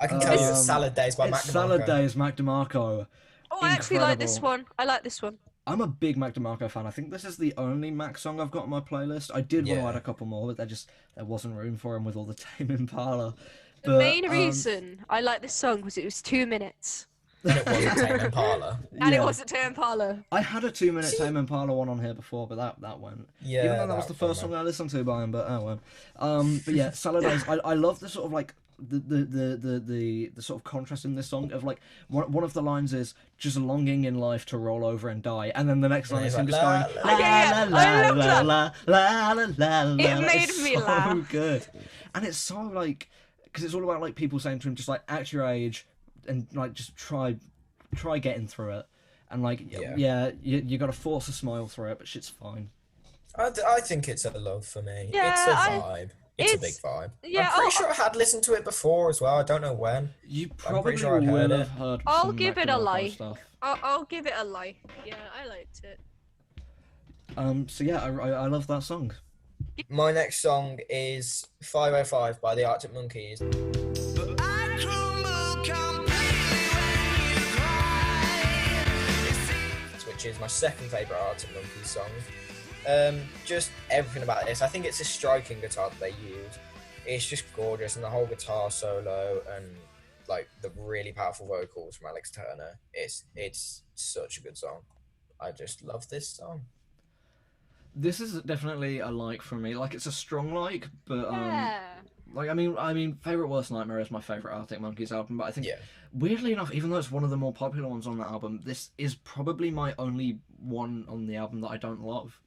I can tell you it's "Salad Days" by Mac DeMarco. "Salad Days," Mac DeMarco. Oh, I actually like this one. I like this one. I'm a big Mac DeMarco fan. I think this is the only Mac song I've got on my playlist. I did want to add a couple more, but there wasn't room for him with all the Tame Impala. The main reason I like this song was it was 2 minutes. And it wasn't Tame Impala. And it wasn't Tame Impala. I had a 2-minute Tame Impala one on here before, but that went. Yeah, even though that was the first song I listened to by him, but oh well. But yeah, "Salad Days." I love the sort of like the sort of contrast in this song of like one of the lines is just longing in life to roll over and die, and then the next line is him just going la la la la la la la la. It made me laugh. So good, and it's so like because it's all about like people saying to him just like at your age. and like just try getting through it, and like Yeah. you gotta force a smile through it, but shit's fine. I think it's a love for me. Yeah, It's a vibe. It's a big vibe. Yeah, I'm pretty sure I had listened to it before as well. I don't know when. You I'm probably pretty sure I'd will heard have it. heard. I'll some give Mac it a DeMarco like. stuff. I'll give it a like. Yeah, I liked it. So yeah, I love that song. My next song is 505 by the Arctic Monkeys, which is my second favourite Arctic Monkeys song. Just everything about this. I think it's a striking guitar that they use. It's just gorgeous, and the whole guitar solo and like the really powerful vocals from Alex Turner. It's such a good song. I just love this song. This is definitely a like for me. Like it's a strong like, but Yeah. like I mean, Favorite Worst Nightmare is my favorite Arctic Monkeys album, but I think weirdly enough, even though it's one of the more popular ones on the album, this is probably my only one on the album that I don't love.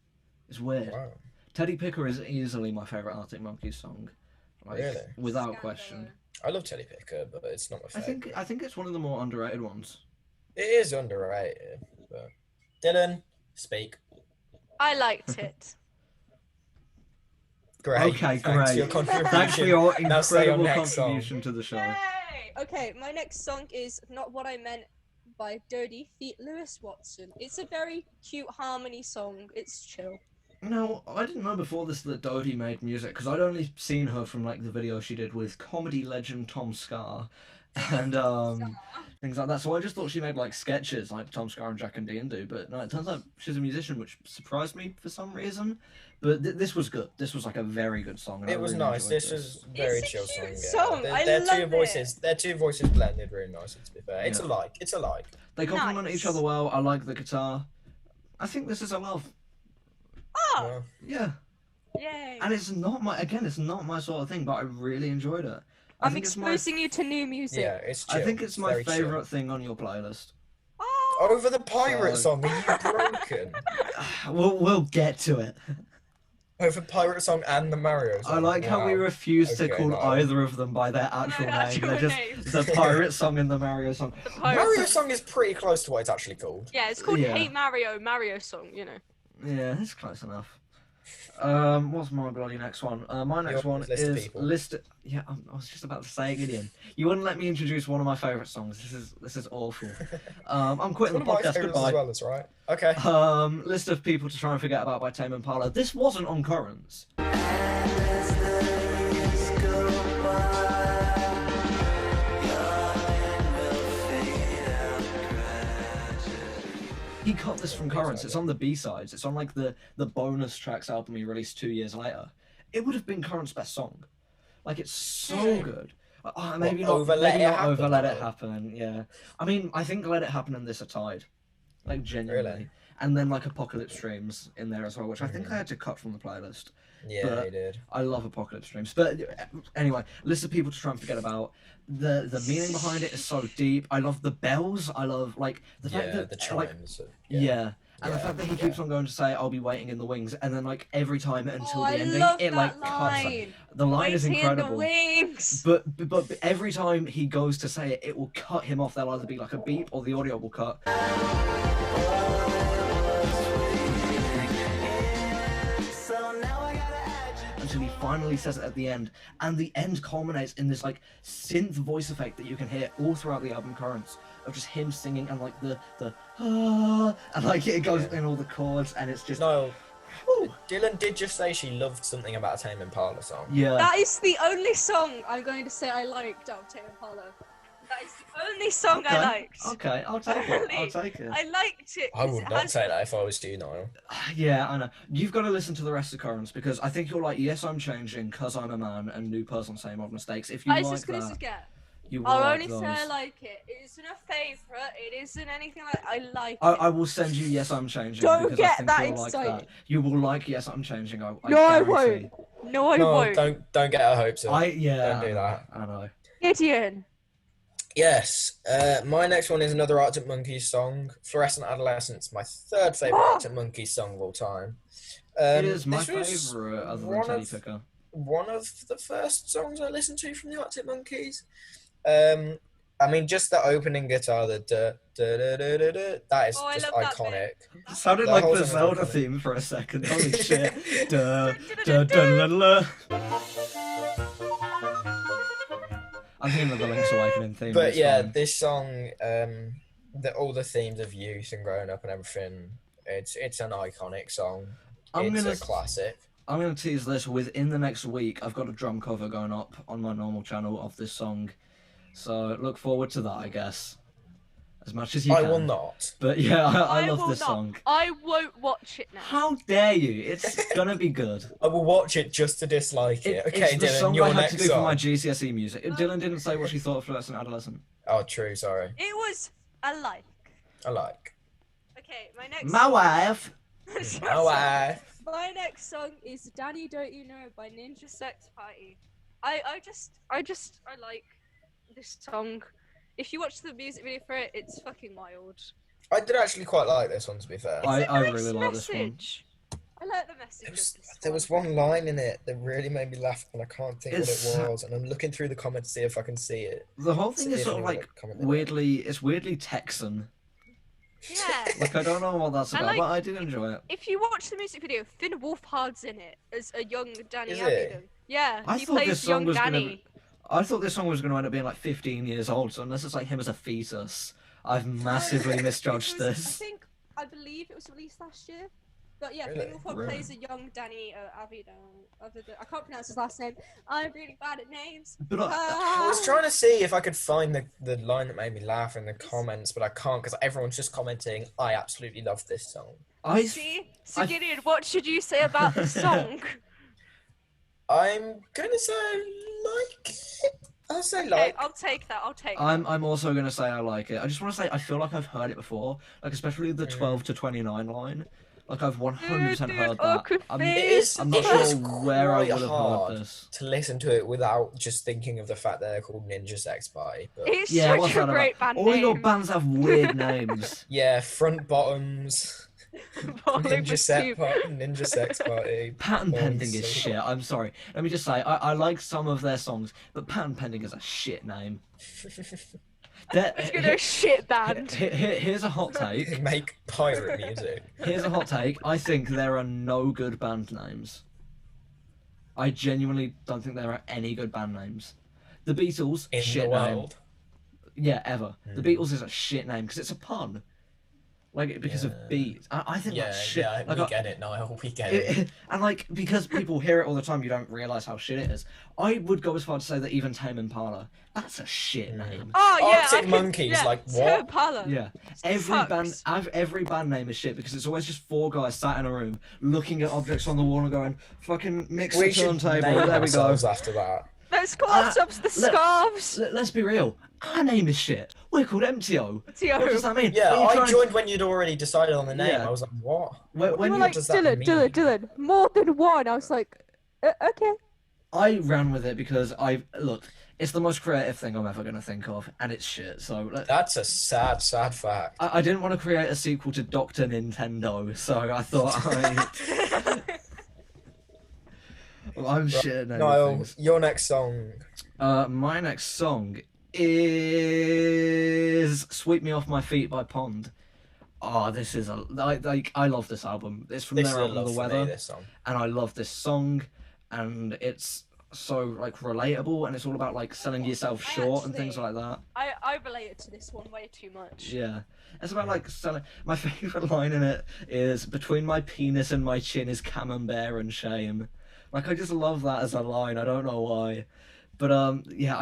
It's weird. Wow. Teddy Picker is easily my favorite Arctic Monkeys song, like, Really? without question. I love Teddy Picker, but it's not my favorite. I think it's one of the more underrated ones. It is underrated. But Dylan, speak. I liked it. Great. Okay, Thanks for your great. contribution. Thanks for your Now say your incredible next song. contribution to the show. Yay! Okay, my next song is Not What I Meant by Dirty Feet Lewis Watson. It's a very cute harmony song. It's chill. No, I didn't know before this that Dodie made music, because I'd only seen her from like the video she did with comedy legend Tom Scar and things like that. So I just thought she made like sketches like Tom Scar and Jack and Dean do, but no, it turns out she's a musician, which surprised me for some reason. But this was good. This was like a very good song. And It I was really nice. enjoyed This was very It's a chill cute song. song. Yeah. I Their love two voices. it. Their two voices blended really nicely. To be fair, it's Yeah. a like. It's a like. They complement Nice. each other well. I like the guitar. I think this is a love. Oh, Yeah. Yeah, yay! and it's not my sort of thing, but I really enjoyed it. I'm exposing you to new music. Yeah, it's chill. I think it's my very chill. favorite thing on your playlist. Oh, Over the pirate So- song, are you broken? We'll get to it. Over pirate song and the Mario song. I like how we Wow. refuse to Okay, call Niall. either of them by their actual Their name. actual They're just names. the pirate song and the Mario song. the pirate Mario song. song is pretty close to what it's actually called. Yeah, it's called Yeah. Hey Mario, Mario song. You know. Yeah, it's close enough. What's my bloody next one? My next Your one list of is people. list. Yeah, I was just about to say it, Gideon. You wouldn't let me introduce one of my favorite songs. This is awful. I'm quitting One the of my podcast. favourites Goodbye. as well, that's right. Okay. List of people to try and forget about by Tame Impala. This wasn't on Currents. He cut this from Currents. It's on the B-sides. It's on like the bonus tracks album he released 2 years later. It would have been Currents' best song. Like it's so good. Maybe not Over maybe Let It not over Happen, Let It though. Happen. Yeah. I mean, I think Let It Happen and this are tied. Like genuinely. Really? And then like Apocalypse Dreams in there as well, which I think I had to cut from the playlist. Yeah, but- he did. I love Apocalypse Dreams. But anyway, list of people to try and forget about. The meaning behind it is so deep. I love the bells. I love like the fact Yeah, that the like chimes. yeah. And the Yeah, fact that he keeps on going to say, "I'll be waiting in the wings," and then like every time until Oh, the I ending, love it that like cuts. line. The line is Waiting in the incredible. wings. But every time he goes to say it, it will cut him off. There'll either be like a beep or the audio will cut. Until he finally says it at the end, and the end culminates in this like synth voice effect that you can hear all throughout the album Currents of just him singing and like the and like it goes in all the chords and it's just No, whew. Dylan did just say she loved something about a Tame Impala song. Yeah. That is the only song I'm going to say I liked out of Tame Impala. That is the only song I liked. Okay, I'll take it. I'll Really? take it. I liked it. I 'cause would it not has- say that if I was you, Niall. Yeah, I know. You've got to listen to the rest of Currents because I think you're like, yes, I'm changing because I'm a man and new person, same old mistakes. If you I was like just gonna that, get. you will I'll like only those. say I like it. It isn't a favorite. It isn't anything like. I like I it. will send you Yes I'm Changing Don't because get I think that you'll like that. excited. You will like Yes I'm Changing. I No, I guarantee. won't. No, I No, won't. don't get our hopes up. Don't do that. I know. Gideon. Yes, my next one is another Arctic Monkeys song, Fluorescent Adolescence, my third favourite Arctic Monkeys song of all time. It is my this was favourite other than one Teddy of- Picker. One of the first songs I listened to from the Arctic Monkeys. I mean, just the opening guitar, the that is I just love that iconic. bit. It sounded The like whole the song is Zelda iconic. theme for a second. Holy shit. Duh, duh, duh, la, la. I'm thinking of the Link's Awakening theme. But it's yeah, fine. this song, all the themes of youth and growing up and everything, it's an iconic song. It's a classic. I'm gonna tease this. Within the next week, I've got a drum cover going up on my normal channel of this song, so look forward to that, I guess. As much as you I can. will not. But yeah, I love will this not. song. I won't watch it now. How dare you? It's gonna be good. I will watch it just to dislike it. Okay, it's the Dylan, song your I had next to do song. for my GCSE music. Dylan didn't say what she thought of Fluorescent Adolescent. Oh, true. Sorry. It was a like. I like. Okay, my next. My wife. Oh, My next song is Danny Don't You Know by Ninja Sex Party. I like this song. If you watch the music video for it, it's fucking wild. I did actually quite like this one, to be fair. I It's a nice really like this one. message. I like the message of this There was one line in it that really made me laugh, and I can't think It's- what it was. And I'm looking through the comments to see if I can see it. The whole thing See is if sort of anyone like commented on it. weirdly, it's weirdly Texan. Yeah. Like I don't know what that's I about, like- but I did enjoy it. If you watch the music video, Finn Wolfhard's in it as a young Danny Is he? Abingdon. Yeah, I he thought plays this young song was gonna. Danny. I thought this song was going to end up being like 15 years old, so unless it's like him as a fetus, I've massively misjudged this. I believe it was released last year. But yeah, Really? Finn Wolfhard Really? plays a young Danny Abingdon. I can't pronounce his last name. I'm really bad at names. But I was trying to see if I could find the line that made me laugh in the comments, but I can't because everyone's just commenting, I absolutely love this song. See? So Gideon, what should you say about the song? I'm going to say like it. I'll say Okay, like. I'll take that. I'm also going to say I like it. I just want to say I feel like I've heard it before, like especially the 12 to 29 line. Like I've 100% heard that. I'm not sure where I would have heard this. To listen to it without just thinking of the fact that they're called Ninja Sex Party. But It's Yeah, what's such a that great about? band All your name. bands have weird names. yeah, Front Bottoms, Volume two. Ninja Sex Party. Patent pending is so- shit. I'm sorry. Let me just say, I like some of their songs, but patent pending is a shit name. Let's get a shit band. Here's a hot take. Make pirate music. Here's a hot take. I think there are no good band names. I genuinely don't think there are any good band names. The Beatles, In shit the name. world. Yeah, ever. The Beatles is a shit name because it's a pun. Like because of beat. I think Yeah, that's shit. yeah, Like, we get it, Niall. We get it. and like because people hear it all the time, you don't realize how shit it is. I would go as far to say that even Tame Impala, that's a shit name. Oh yeah, Arctic Monkeys, like, what? Impala. Yeah, Sucks. every band name is shit because it's always just four guys sat in a room looking at objects on the wall and going, "Fucking mix the We should turntable." name There we go. ourselves after that. Let's call ourselves the Scarves. Let's be real. Our name is shit. We're called MTO. MTO. What does that mean? Yeah, When you're I trying to- joined when you'd already decided on the name. Yeah. I was like, what? When You were you- like, does that Dylan, more than one. I was like, okay. I ran with it because look. It's the most creative thing I'm ever gonna think of, and it's shit. So That's a sad, sad fact. I didn't want to create a sequel to Dr. Nintendo, so I thought I'm shit at naming Niall, things. your next song. My next song is "Sweep Me Off My Feet" by Pond. Oh, this is I love this album. It's from This is their a album love The for Weather, me, this song. and I love this song, and it's so like relatable, and it's all about like selling yourself short and things like that. I related to this one way too much. Yeah, it's about like selling. My favorite line in it is "Between my penis and my chin is camembert and shame." Like I just love that as a line. I don't know why, but yeah,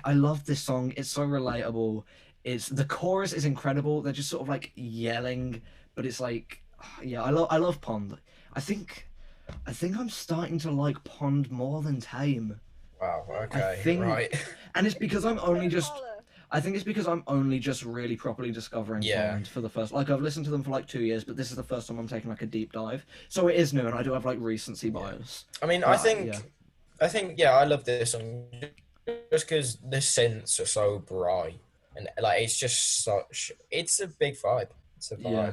I love this song. It's so relatable. It's the chorus is incredible. They're just sort of like yelling, but it's like, yeah, I love Pond. I think I'm starting to like Pond more than Tame. Wow, okay, think- right. And it's because I'm only just. I think it's because I'm only just really properly discovering Yeah. Pond for the first. Like I've listened to them for like 2 years, but this is the first time I'm taking like a deep dive. So it is new, and I do have like recency bias. I mean, I think, I love this song just because the synths are so bright and like it's just it's a big vibe. It's a vibe. Yeah.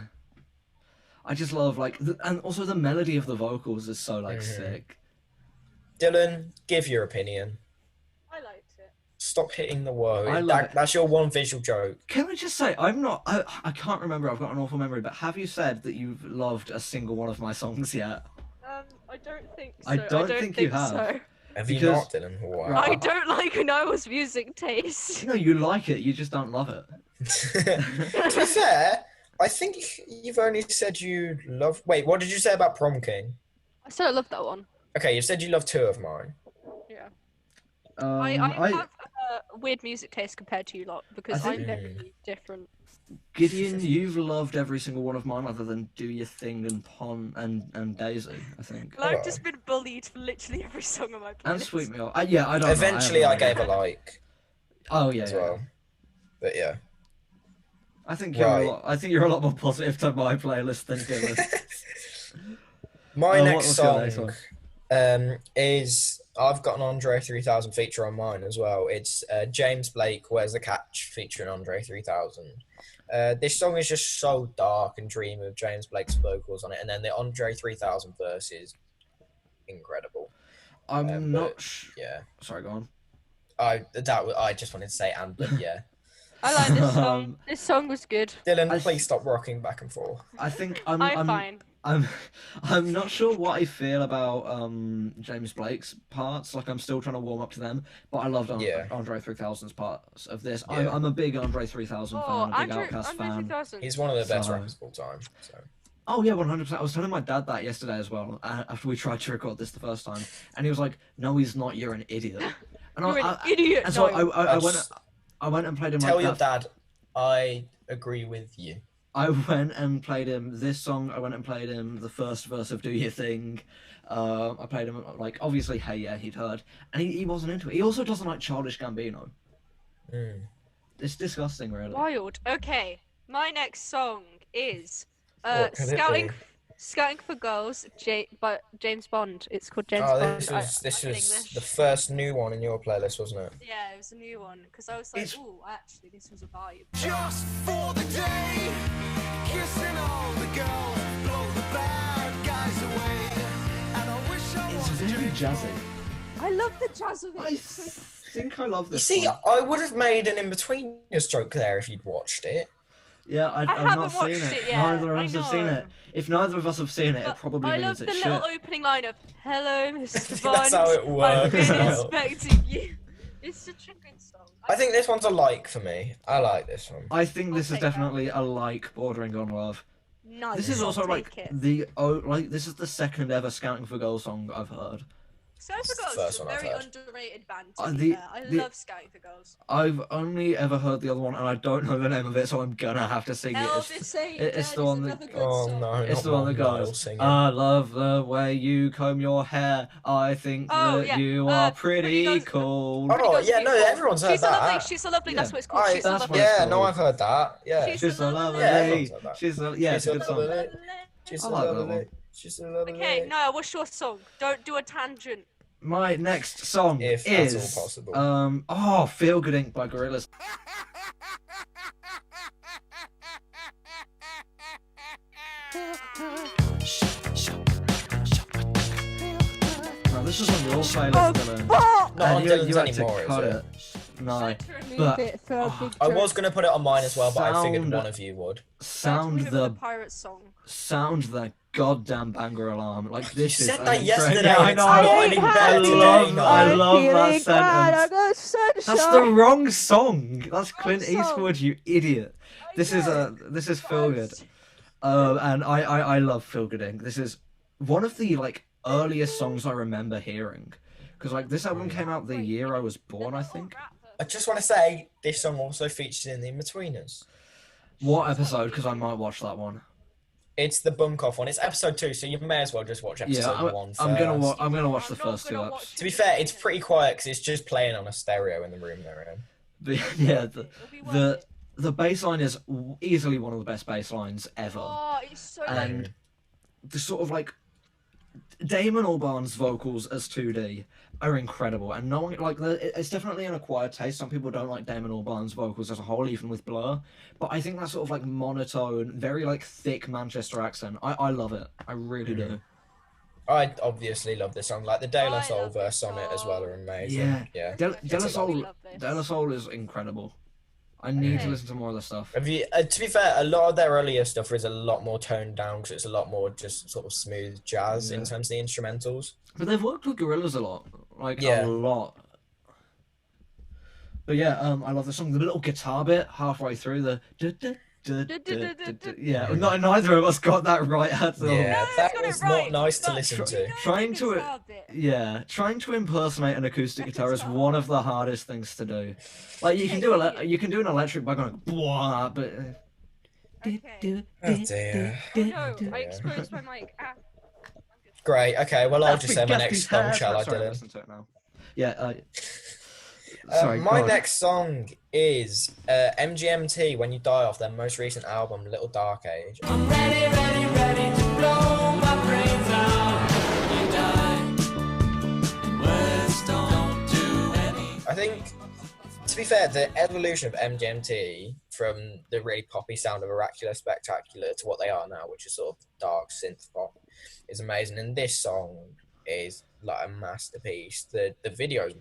I just love like, and also the melody of the vocals is so like Mhm. sick. Dylan, give your opinion. I liked it. Stop hitting the woe. I love it. That's your one visual joke. Can I just say, I can't remember, I've got an awful memory, but have you said that you've loved a single one of my songs yet? I don't think so. I don't think you have. So. Have you Because- not, Dylan? Wow. Right. I don't like Niall's music taste. No, you like it, you just don't love it. To be fair, I think you've only said you love... Wait, what did you say about Prom King? I still love that one. Okay, you said you love 2 of mine. Yeah. I I have a weird music taste compared to you lot because I think- I'm very different. Gideon, you've loved every single one of mine other than Do Your Thing and Pon and Daisy, I think. Well, I've just been bullied for literally every song on my playlist. And Sweet Me Up. Yeah, I don't Eventually, know. I gave a like Oh yeah, as yeah. well. But yeah. I think you're Right. I think you're a lot more positive to my playlist than Dylan. My next what's your song next one? is... I've got an Andre 3000 feature on mine as well. It's James Blake, Where's the Catch, featuring Andre 3000. This song is just so dark and dreamy with James Blake's vocals on it, and then the Andre 3000 verse is incredible. I'm but, not. Yeah, Sorry, go on. I just wanted to say and, but yeah. I like this song. This song was good. Dylan, please stop rocking back and forth. I think I'm fine. I'm not sure what I feel about James Blake's parts. Like I'm still trying to warm up to them, but I loved Andre 3000's parts of this. Yeah. I'm a big Andre 3000 fan, a big Outkast fan. 3000. He's one of the best So- rappers of all time. So. Oh yeah, 100%. I was telling my dad that yesterday as well after we tried to record this the first time, and he was like, "No, he's not. You're an idiot." And You're an idiot. And so no. I went and played him. Tell like your that. dad I agree with you. I went and played him this song. I went and played him the first verse of Do Your Thing. I played him like obviously Hey Yeah he'd heard, and he wasn't into it. He also doesn't like Childish Gambino. It's disgusting, really. Wild. Okay, my next song is What can it be? Scouting for Girls, but James Bond. It's called James Oh, Bond. this I'm was English. the first new one in your playlist, wasn't it? Yeah, it was a new one because I was like, It's- oh, actually, this was a vibe. Just for the day, kissing all the girls, blow the bad guys away. And I wish I It's was very jazzy. I love the jazz of I it. think I love You this. see, one. I would have made an in-between joke there if you'd watched it. Yeah, I've haven't not seen watched it. it yet, Neither of I us have seen know. it. If neither of us have seen it, it But probably I love means the it's little shit. opening line of "Hello, Mr. Bond. That's how it I've works. been Niall. expecting you." It's such a good song. I think this one's a like for me. I like this one. I think this I'll is take that. definitely a like bordering on love. Nice. This is I'll also take like it. this is the second ever Scouting for Girls song I've heard. Scouting for It's the Girls first is a one I've very heard. underrated band. Uh, To be the- fair. I the- love Scouting for Girls. I've only ever heard the other one, and I don't know the name of it, so I'm gonna have to sing it. Elvis Say it's Dead the is one that- another good Oh song. no, It's not the one that Niall goes, singing. I love the way you comb your hair. I think Oh, that yeah. you are Pretty pretty Girls- cool. Oh, Girls yeah, no, Beautiful. everyone's heard She's that. a lovely. She's a lovely. That's Yeah. what it's called. I, She's a that's lovely. what it's yeah, called. no, I've heard that. Yeah. She's She's a lovely. Yeah, everyone's heard that. She's a yeah, it's a good song. She's I a like that lovely. one. She's a lovely. Okay, Niall, what's your song? Don't do a tangent. My next song If is that's all possible. Feel Good Inc. by Gorillaz. Now this is on your playlist, Dylan. Not on And Dylan's you had to anymore, cut is it. No, Try to remove but- it for a big I joke. was gonna put it on mine as well, but I figured Sound- one of you would. Try to sound remove it with the a pirate song. sound the goddamn banger alarm. Like You this is said an that incre- yesterday. Yeah, I and know. it's not any I better today, love Niall. that sentence. That's the wrong song. That's Clint song. Eastwood, you idiot. This is Feel Good. And I love Feel Good Inc. This is one of the like earliest songs I remember hearing. Because like this album came out the year I was born, I think. I just want to say this song also featured in the In-Betweeners. What episode? Because I might watch that one. It's the Bunk Off one. It's episode 2, so you may as well just watch episode Yeah, 1 first. I'm gonna watch the I'm not first two gonna eps. watch To be fair, it's pretty quiet because it's just playing on a stereo in the room they're in. But yeah, It'll be worth the bass line is easily one of the best bass lines ever. Oh, it's so And the sort of like Damon Albarn's vocals as 2D are incredible, and no one like it's definitely an acquired taste. Some people don't like Damon Albarn's vocals as a whole, even with Blur. But I think that sort of like monotone, very like thick Manchester accent, I love it. I really do. I obviously love this song. Like the De La I Soul love this verse on it as well are song. amazing. Yeah. Yeah. De La It's a lot. Soul, love this. De La Soul is incredible. I need to Okay. listen to more of the stuff. Have you, to be fair, a lot of their earlier stuff is a lot more toned down because it's a lot more just sort of smooth jazz in Yeah. terms of the instrumentals. But they've worked with Gorillaz a lot, like Yeah. a lot. But yeah, I love the song. The little guitar bit halfway through the. Yeah, neither of us got that right at all. Yeah, it's that got it was right, not nice to but- listen to. Trying to Guitar bit. trying to impersonate an acoustic That guitar is guitar. one of the hardest things to do. Like you can do you can do an electric by going blah, but Okay. Oh dear. Oh no, I exposed my mic. Ah. Great. Okay. Well, I'll just say my next song, shall I, Sorry, Dylan? listen to it now. Yeah. Sorry. My go on. next song is MGMT When You Die off their most recent album, Little Dark Age. I'm ready, ready, ready to blow my brains out. You die. Words don't do any. I think, to be fair, the evolution of MGMT from the really poppy sound of Oracular Spectacular to what they are now, which is sort of dark synth pop, is amazing. And this song is like a masterpiece. The video is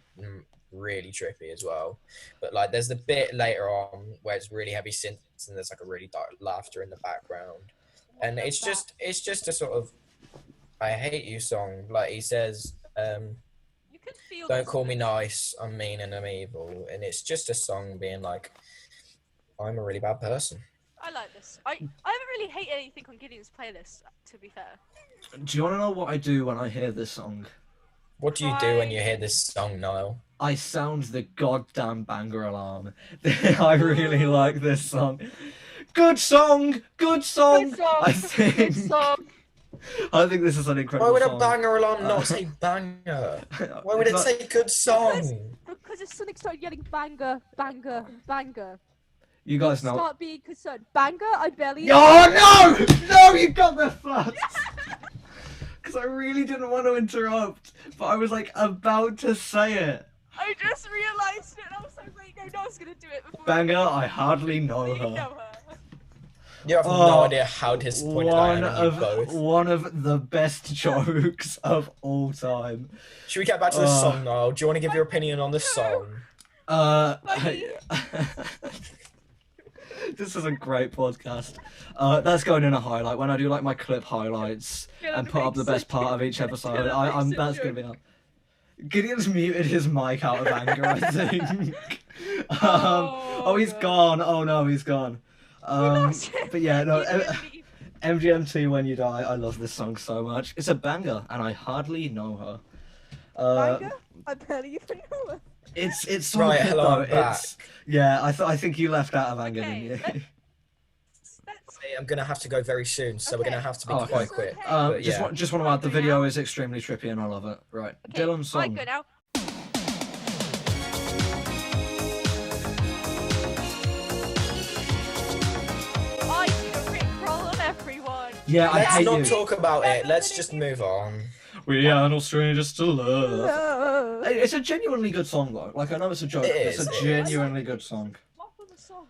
really trippy as well. But like there's the bit later on where it's really heavy synths and there's like a really dark laughter in the background. And it's just a sort of I hate you song. Like he says, You can feel don't this. call me nice, I'm mean and I'm evil. And it's just a song being like, I'm a really bad person. I like this. I haven't really hated anything on Gideon's playlist, to be fair. Do you want to know what I do when I hear this song? What do you do when you hear this song, Niall? I sound the goddamn banger alarm. I really like this song. Good song. Good song. Good song. I think. Good song. I think this is an incredible Why would a song. banger alarm not say banger? Why would it It's say good song? Because if Sonic started yelling banger, banger, banger, You guys know. start being concerned. Banger, I barely. Oh no! No, you got the fuss. Because I really didn't want to interrupt, but I was like about to say it. I just realised it and I was like, wait, no, I was going to do it before. Banger, I hardly know You her. know her. You have Oh, no idea how disappointed I am in you both. One of the best jokes of all time. Should we get back to the song, Niall? Do you want to give your opinion on the song? Buddy. This is a great podcast. That's going in a highlight when I do like my clip highlights Yeah, and that put up the makes best sense. part of each episode. that I'm makes that's sense. gonna be up. Gideon's muted his mic out of anger, I think. Oh, he's God. gone. Oh no, he's gone. lost him. But yeah, no. He's gonna leave. MGMT When You Die, I love this song so much. It's a banger, and I hardly know her. Banger? I barely even know her. It's so Right, good hello, though. I'm back. Yeah, I think you left out of anger, Okay, didn't you? Let's I'm going to have to go very soon, so we're Okay. going to have to be Oh, okay. quite quick. Okay. But Just yeah. just want to add the video is extremely trippy and I love it. Right, Okay, Dylan's I song. go now. I did a rickroll on everyone. Yeah, I Let's hate not you. talk about it. Let's just move on. We are no strangers to love. It's a genuinely good song though. Like I know it's a joke. It but it's is, a it is. genuinely good song. Flop on the song.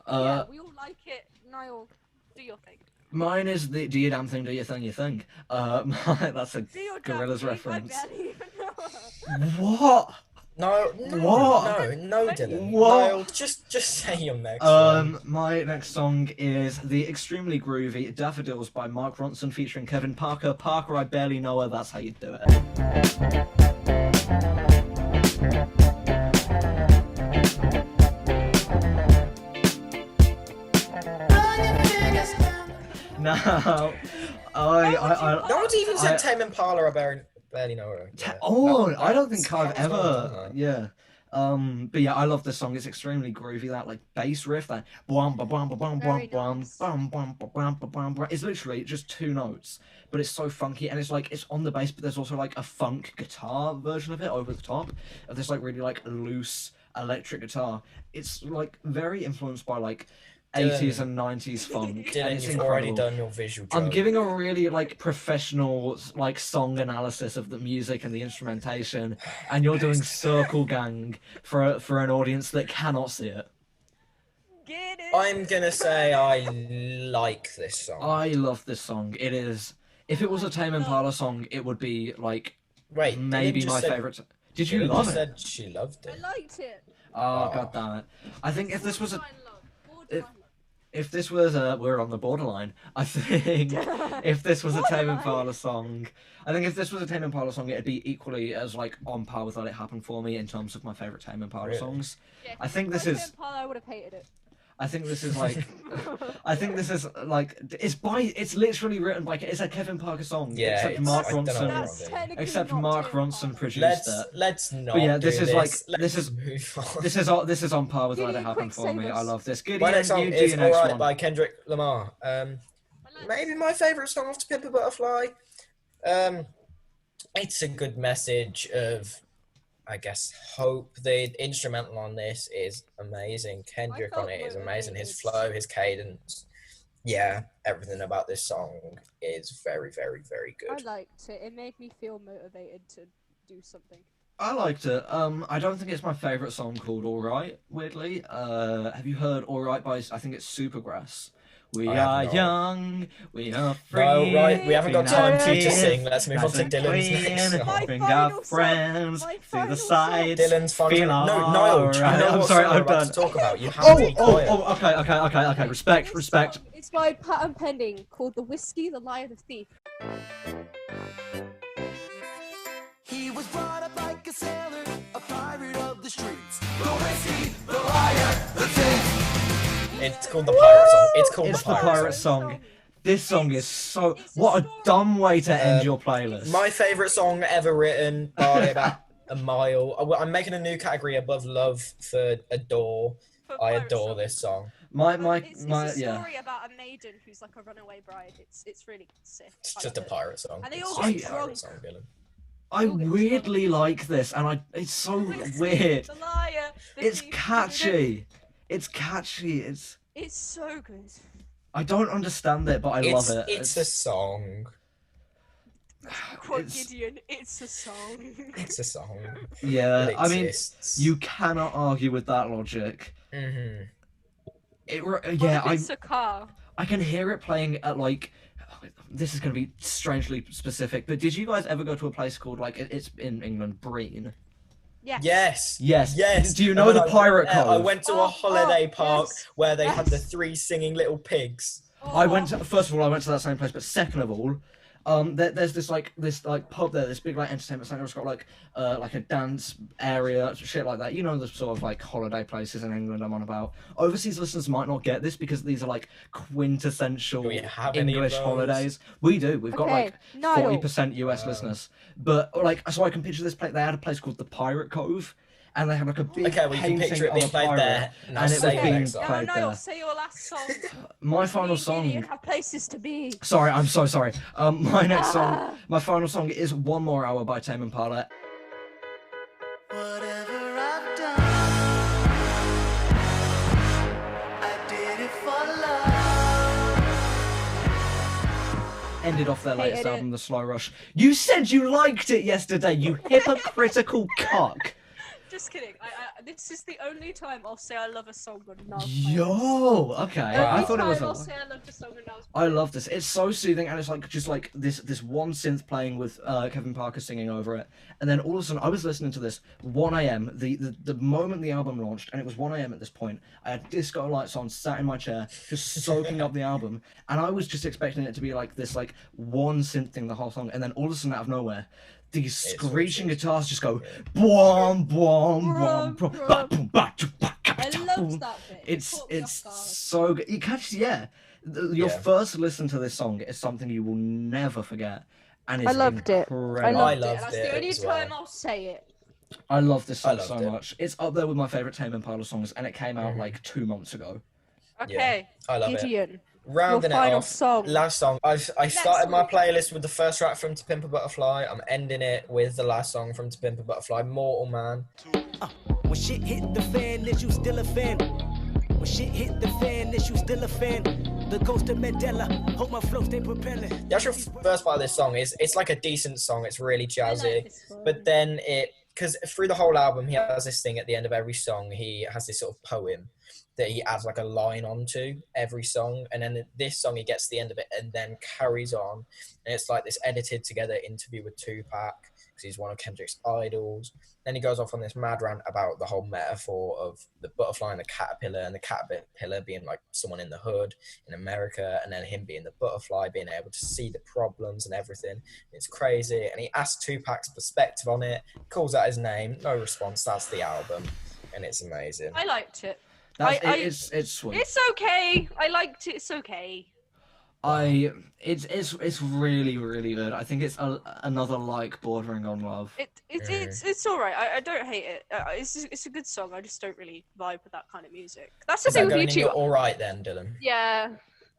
Uh, Yeah, we all like it. Niall, do your thing. Mine is the do your damn thing, do your thing, you thing. That's a Do your damn Gorillaz thing. reference. I barely even know her. What? No, What? no, Dylan. What? Niall, just say your next one. My next song is the extremely groovy Daffodils by Mark Ronson featuring Kevin Parker. Parker, I barely know her, that's how you do it. Now, No one's even said I- Tame Impala. I barely know her. Yeah. Oh, I don't That's- think I've that was one, ever. wasn't it? Yeah. But yeah, I love this song. It's extremely groovy. That like bass riff, that bwam ba bwam ba bwam Very bwam bwam nice. bwam bwam ba bwam ba bwam bwam. It's literally just two notes, but it's so funky and it's like it's on the bass, but there's also like a funk guitar version of it over the top of this like really like loose electric guitar. It's like very influenced by like 80s and 90s funk. and Dylan, it's you've already incredible. done your visual. I'm joke. giving a really like professional like song analysis of the music and the instrumentation, and you're doing Circle Gang for an audience that cannot see it. Get it. I'm gonna say I like this song. I love this song. It is If it was a Tame Impala song, it would be like Wait, maybe my favorite. Did you Dylan love just it? said she loved I it. liked it. Oh god damn it! I think if this was a Borderline love. Borderline love. if this was we're on the borderline. I think if this was a Tame Borderline. Impala song, it'd be equally as like on par with Let It Happen for me in terms of my favorite Tame Impala Really? songs. Yeah, I think this if it is- was Impala, I would have hated it. I think this is like, it's literally written by, it's a Kevin Parker song. Yeah, except it's- Mark I don't know Ronson. wrong. That's technically Except not Mark Tame Ronson Impala. produced it. Let's not. But yeah, this do is like- Let's this is- move on. This is on par with Let It Gideon, Happen quick, for me. save I us. love this. Gideon, My next song you do is your next Alright one. by Kendrick Lamar. I like Maybe my favourite song off To Pimp a Butterfly. It's a good message of, I guess, hope. The instrumental on this is amazing. Kendrick on felt it is amazing. His motivated. flow, his cadence. Yeah, everything about this song is very, very, very I good. liked it. It made me feel motivated to do something. I liked it. I don't think it's my favourite song called Alright, weirdly. Have you heard Alright by, I think it's Supergrass. We I have are not. young, we are free. No, right, we haven't got time for you to Nice sing. Let's move on and to Dylan's clean. next song. My Bring final our song, friends my to final the song. side. Dylan's final Feel No, Niall, do you alright. know I'm what sorry, song we're I'm about done. to talk about? You have to be quiet. Okay. Respect. This song, it's by Patent Pending, called The Whiskey, the Liar, the Thief. He was brought up like a sailor, a pirate of the streets. The whiskey, the liar, the thief. It's called the pirate song. It's called It's the pirate song. song. This song is so... It's a What a story. dumb way to end your playlist. My favourite song ever written by about a mile. I'm making a new category above love for adore. For I pirate adore song. this song. It's a yeah. story about a maiden who's like a runaway bride. It's really sick. It's I just a love it. pirate song. And they It's all just get a pirate drunk. song, Dylan. I weirdly like this, and it's so Whiskey, weird. The liar. The It's thief. catchy. It's catchy. It's so good. I don't understand it, but I love it. It's a song. Quote It's- Gideon, it's a song. It's a song. Yeah, It I mean, exists. you cannot argue with that logic. Mm-hmm. Yeah, It's a car. I can hear it playing at like. This is going to be strangely specific, but did you guys ever go to a place called like it's in England, Breen? Yeah. Yes. Yes. Yes. Do you know And the when I Pirate went there, I Cove? went to Oh, a holiday park yes, where they had the yes. 3 singing little pigs. I went to, first of all, I went to that same place, but second of all, there's this pub there, this big like entertainment center. It's got like a dance area, shit like that. You know, the sort of like holiday places in England I'm on about. Overseas listeners might not get this because these are like quintessential Do we have any of English those? holidays. We do. We've got Okay, like Niall. 40% US listeners, but like so I can picture this place. They had a place called the Pirate Cove. And they had like a big Okay, well, you can painting picture it of being a played pirate, there. Now and it was say your being next song. No, played no, there. say your last song. My Me final and song. Gideon have places to be. Sorry, I'm so sorry. My next song, my final song is One More Hour by Tame Impala. Whatever I've done, I did it for love. Ended off their latest Hated it. album, The Slow Rush. You said you liked it yesterday, you hypocritical cock. Just kidding. This is the only time I'll say I love a song on Niall's Yo, okay. I thought it was. I'll say I love a song on Niall's I love this. It's so soothing, and it's like just like this one synth playing with Kevin Parker singing over it, and then all of a sudden I was listening to this 1 a.m. The moment the album launched, and it was 1 a.m. at this point. I had disco lights on, sat in my chair, just soaking up the album, and I was just expecting it to be like this like one synth thing the whole song, and then all of a sudden out of nowhere, these screeching guitars just go boom, boom, boom, boom, ba, boom, ba, choo, ba, ka, I cha, loved boom. that bit. It It's caught me off guard. so good. You catch, yeah. Your Yeah. first listen to this song is something you will never forget, and it's I loved it. incredible. I loved loved it. That's it the only as well. time I'll say it. I love this I song so loved it. much. It's up there with my favorite Tame Impala songs, and it came out like 2 months ago. Okay, I love it. Gideon. Rounding it final off, song. last song. I started my week. playlist with the first track from To Pimp a Butterfly. I'm ending it with the last song from To Pimp a Butterfly, Mortal Man. When shit hit the fan, is you still a fan? When shit hit the fan, is you still a fan? The ghost of Mandela, hope my flow stay propelling. The actual first part of this song it's like a decent song. It's really jazzy, this one. but then it because through the whole album, he has this thing at the end of every song. He has this sort of poem that he adds like a line onto every song, and then this song he gets to the end of it and then carries on, and it's like this edited together interview with Tupac because he's one of Kendrick's idols. Then he goes off on this mad rant about the whole metaphor of the butterfly and the caterpillar being like someone in the hood in America, and then him being the butterfly, being able to see the problems and everything. It's crazy. And he asks Tupac's perspective on it, calls out his name, no response. That's the album, and it's amazing. I liked it. It's sweet. It's okay. I liked it. It's okay. It's really, really good. I think it's another like bordering on love. It's all right. I don't hate it. It's a good song. I just don't really vibe with that kind of music. That's the thing with you two. All right then, Dylan. Yeah.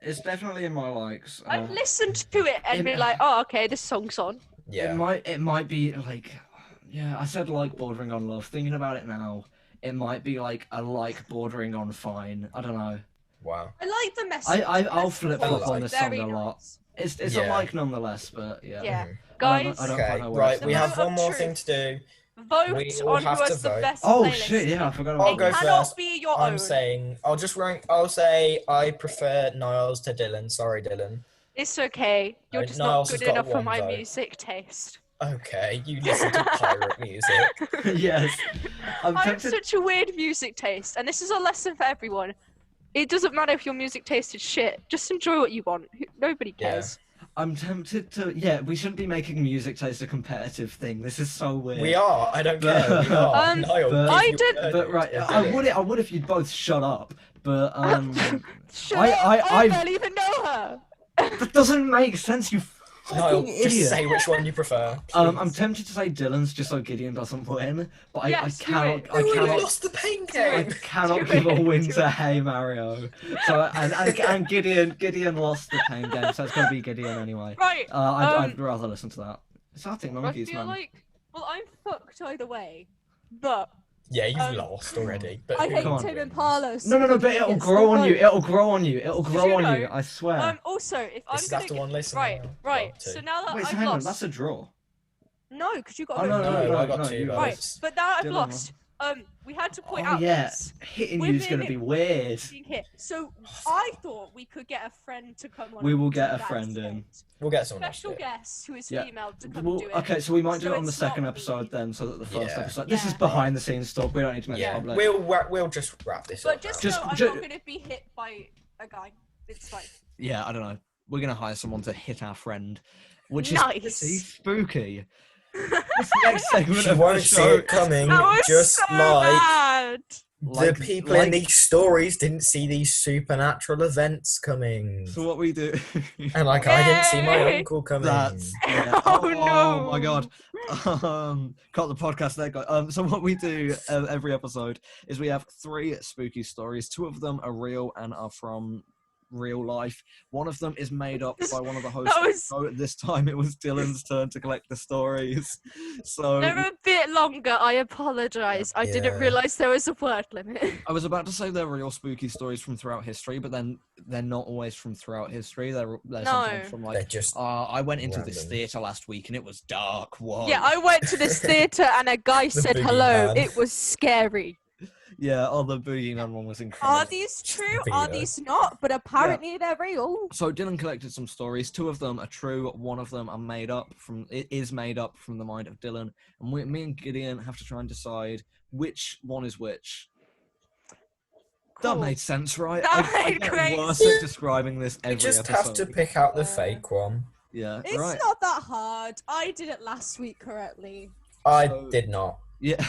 It's definitely in my likes. I've listened to it and be like, oh, okay, this song's on. Yeah. It might be like, yeah, I said like bordering on love. Thinking about it now, it might be like a like bordering on fine. I don't know. Wow. I like the message. I'll flip flop on this song Very a lot. nice. It's a like nonetheless, but yeah. Yeah. Mhm. Guys, I don't Okay, quite know what right. it's We about. have one more thing to do. vote We all on who have to has the vote. best Oh playlist. shit! Yeah, I forgot I'll about go It that. cannot first. be your I'm own. saying I'll say I prefer Niall's to Dylan. Sorry, Dylan. It's okay. You're just Niall's not has good got enough for one my vote. music taste. Okay, you listen to pirate music. Yes, I'm I have tempted. such a weird music taste, and this is a lesson for everyone. It doesn't matter if your music taste is shit. Just enjoy what you want. Nobody Yeah. cares. I'm tempted to. Yeah, we shouldn't be making music taste a competitive thing. This is so weird. We are. I don't care. We are. but Niall, give I your did- verdict. But right, I would if you'd both shut up. But Shut I- up, I- I barely even know her. that doesn't make sense. You Niall, fucking just idiot. say which one you prefer. I'm tempted to say Dylan's just so Gideon doesn't win, but Yes, I do cannot. it. I We cannot. lost the pain Do I game. cannot Do give a it, win do to it. Hey Mario. So and Gideon lost the pain game, so it's gonna be Gideon anyway. Right. I'd rather listen to that. It's Arctic I Monkeys, feel man. like, well, I'm fucked either way, but Yeah, you've Um, lost already. But I who hate Come on. Tame Impala. No, but it'll grow on you. It'll grow on you. It'll grow you on know, you. I swear. also if I'm This is gonna after get- one listen. right, now. right. Well, two. So now that Wait, so I've hang on, lost, that's a draw. No, because you got. Oh, no, I got no, two you votes. right. But now I've Dylan lost. We had to point Oh out yeah, this hitting you's gonna Women- be weird. being hit. So I thought we could get a friend to come on. We will and get do a that friend in. instead. We'll get someone else. Special to do it. guest who is Yeah. female to come Well, do it. okay, so we might do So it on the it's not second me. episode then, so that the first Yeah. episode. This is Yeah. behind the scenes stuff. We don't need to make it Yeah, public. we'll just wrap this But up. just, now. Just- know I'm ju- not gonna be hit by a guy. It's fine. Yeah, I don't know. We're gonna hire someone to hit our friend, which Nice. is pretty spooky. This next segment You of the won't see show, it coming, That was just so like bad. like- the people in these stories didn't see these supernatural events coming. So what we do? And like I didn't see my Yay! uncle coming. That's yeah. Oh, Oh my no. god. Cut the podcast there, guys. So what we do every episode is we have 3 spooky stories. 2 of them are real and are from real life. One of them is made up by one of the hosts. That was- So this time it was Dylan's turn to collect the stories. So They're a bit longer. I apologize. I didn't Yeah. realize there was a word limit. I was about to say they're real spooky stories from throughout history, but then they're not always from throughout history. They're sometimes No. from They're like just I went into this random. theatre last week and it was dark. Whoa. Yeah, I went to this theatre and a guy said hello. boogeyman. It was scary. Yeah, oh, the boogeyman one was incredible. Are these true? Be Are there. these not? But apparently they're real. So Dylan collected some stories. 2 of them are true. One of them are made up from. It is made up from the mind of Dylan, and me and Gideon have to try and decide which one is which. That Cool. made sense, right? That I made get great worse at describing this every you just episode. have to pick out the Yeah. fake one. Yeah, It's right. not that hard. I did it last week correctly. I So- did not. Yeah.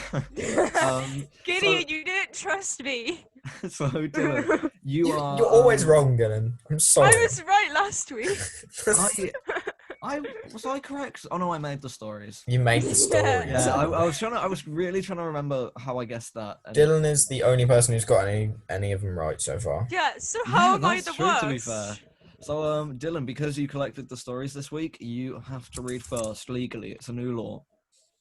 Gideon, you didn't trust me. So Dylan, you are. You're always wrong, Dylan. I'm sorry. I was right last week. Was I correct? Oh no, I made the stories. You made the story. Yeah, I was really trying to remember how I guessed that. and- Dylan is the only person who's got any of them right so far. Yeah, so how Yeah, am I that's the true, worst? to be fair. So, Dylan, because you collected the stories this week, you have to read first legally. It's a new law.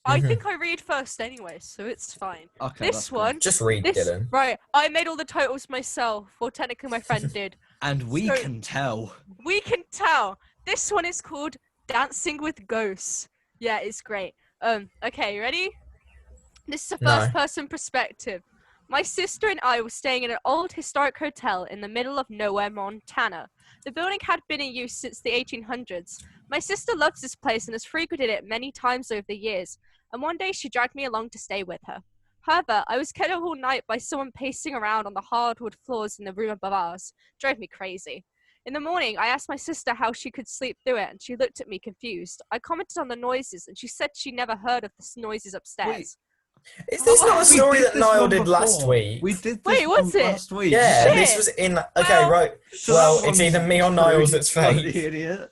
I Mhm. think I read first anyway, so it's fine. Okay. This that's good. one, Just read, this Dylan. right. I made all the totals myself. Well, technically my friend did. And we So- can tell. We can tell. This one is called Dancing with Ghosts. Yeah, it's great. Okay, you ready? This is a No. first-person perspective. My sister and I were staying in an old historic hotel in the middle of nowhere, Montana. The building had been in use since the 1800s. My sister loves this place and has frequented it many times over the years, and one day she dragged me along to stay with her. However, I was kept up all night by someone pacing around on the hardwood floors in the room above ours. Drove me crazy. In the morning, I asked my sister how she could sleep through it, and she looked at me confused. I commented on the noises, and she said she never heard of the noises upstairs. Is this not a We story did that this Niall one did last before. week? We did this Wait, one was it? last week. Yeah, Shit. this was in. Okay, Well, right. So Well, that it's one's either me or true, Niall's you that's bloody fake. idiot.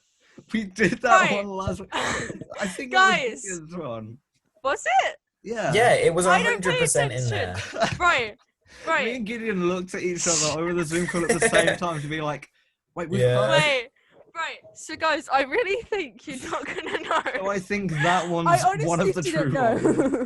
We did that Right. one last week. I think Guys. it was this one. Was it? Yeah. Yeah, it was I don't pay 100% in there. attention. Right. Me Right. and Gideon looked at each other over the Zoom call at the same time to be like, wait, we've Yeah. heard. Wait. Right. So, guys, I really think you're not gonna know. So I think that one's I honestly one of the didn't true know.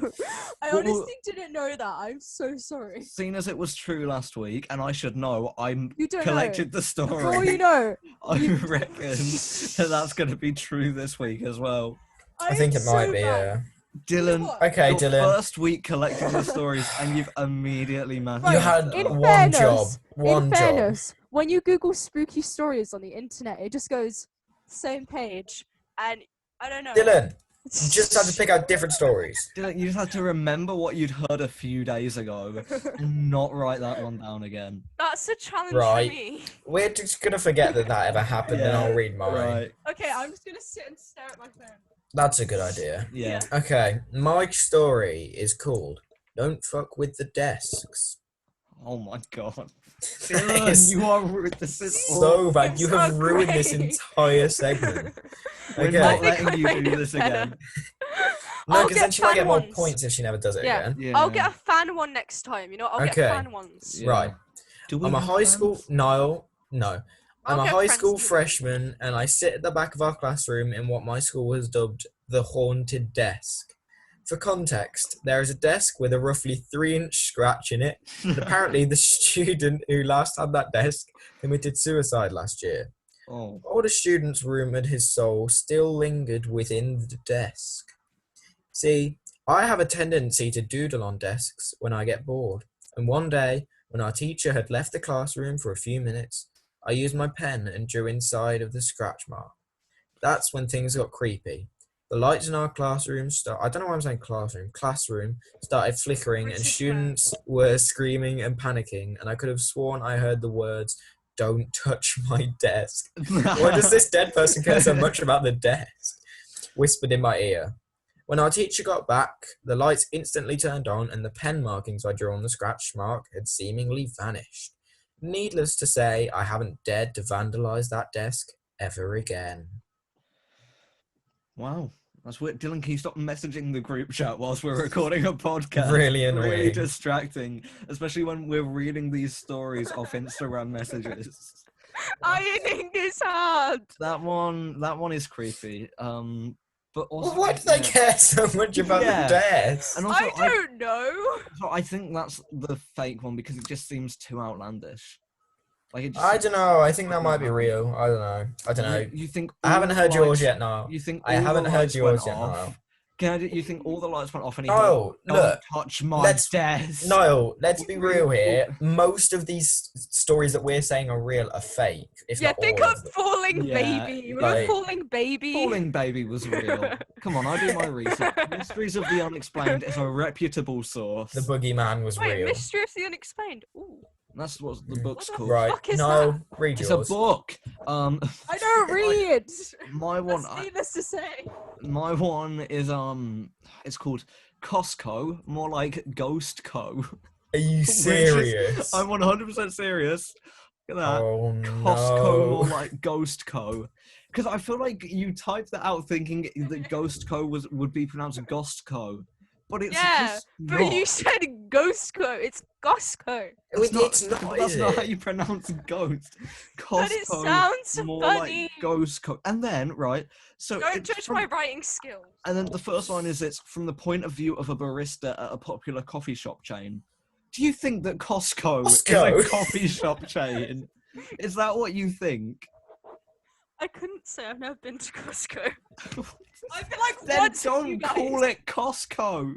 ones. I Well, honestly didn't know that. I'm so sorry. Seeing as it was true last week, and I should know, I'm You don't collected the know. For all story. you know. I you- reckon that that's going to be true this week as well. I think am it might so be, bad. Dylan, what? Okay, your Dylan. first week collecting the stories, and you've immediately mastered You Right, had in one fairness- job. One In job. fairness, when you Google spooky stories on the internet, it just goes same page. And I don't know. Dylan, you just had to pick out different stories. Dylan, you just had to remember what you'd heard a few days ago and not write that one down again. That's a challenge Right. for me. We're just going to forget that ever happened, and Yeah, I'll read mine. Right. Okay, I'm just gonna sit and stare at my phone. That's a good idea. Yeah. Okay, my story is called Don't Fuck With the Desks. Oh my god. That Dylan, is you are this is so awful. bad. You so have ruined this great. entire segment. We're Okay. not think I letting you made do it this better. again. No, I'll because then get she might fan get more ones. points if she never does it Yeah. again. Yeah. I'll get a fan one next time. You know, I'll Okay. get fan ones. Yeah. Right. Do we I'm a have high fans? school. Niall, no. I'm I'll a get high friends school to do it. freshman, and I sit at the back of our classroom in what my school has dubbed the haunted desk. For context, there is a desk with a roughly 3-inch scratch in it. And apparently, the student who last had that desk committed suicide last year. Oh. All the students rumoured his soul still lingered within the desk. See, I have a tendency to doodle on desks when I get bored, and one day, when our teacher had left the classroom for a few minutes, I used my pen and drew inside of the scratch mark. That's when things got creepy. The lights in our classroom I don't know why I'm saying classroom started flickering, and British students were screaming and panicking, and I could have sworn I heard the words, "Don't touch my desk." Why does this dead person care so much about the desk? Whispered in my ear. When our teacher got back, the lights instantly turned on and the pen markings I drew on the scratch mark had seemingly vanished. Needless to say, I haven't dared to vandalise that desk ever again. Wow. That's weird. Dylan, can you stop messaging the group chat whilst we're recording a podcast? Really Really annoying. distracting, especially when we're reading these stories off Instagram messages. Ironing is hard. That one is creepy. But also, Well, why do they yeah. care so much about Yeah. the desk? And also, I don't know. I think that's the fake one because it just seems too outlandish. Like it just, I don't know. I think that might be real. I don't know. You think I haven't all the heard yours lights- yet, Niall. You think I all the haven't heard lights yours went yet, off? Niall. You think all the lights went off and he Niall, went, "Don't look, touch my let's- desk." Niall, let's be real here. Most of these stories that we're saying are real are fake. If Yeah, not think all of of them. Falling Yeah, Baby. like- Remember Falling Baby? Falling Baby was real. Come on, I do my research. Mysteries of the Unexplained is a reputable source. The boogeyman was Wait, real. Mystery of the Unexplained. Ooh. That's what the book's What the called. Right, fuck is Niall, read It's yours. a book. I don't read. My one, That's needless to say. my one is it's called Costco, more like Ghost Co. Are you Which is- serious? I'm 100% serious. Look at that. Oh Costco, more no. like Ghost Co. Because I feel like you typed that out thinking that Ghost Co would be pronounced Gostco, but it's Yeah, just but not. you said Ghostco. It's Gosco. It's not, but is that's not it? how you pronounce ghost. But it Costco, sounds more funny. like Ghost Co. And then, right, so Don't it's judge from- my writing skills. And then the first line is it's from the point of view of a barista at a popular coffee shop chain. Do you think that Costco Costco? is a coffee shop chain? Is that what you think? I couldn't say I've never been to Costco. I feel like Then once with you don't guys. call it Costco.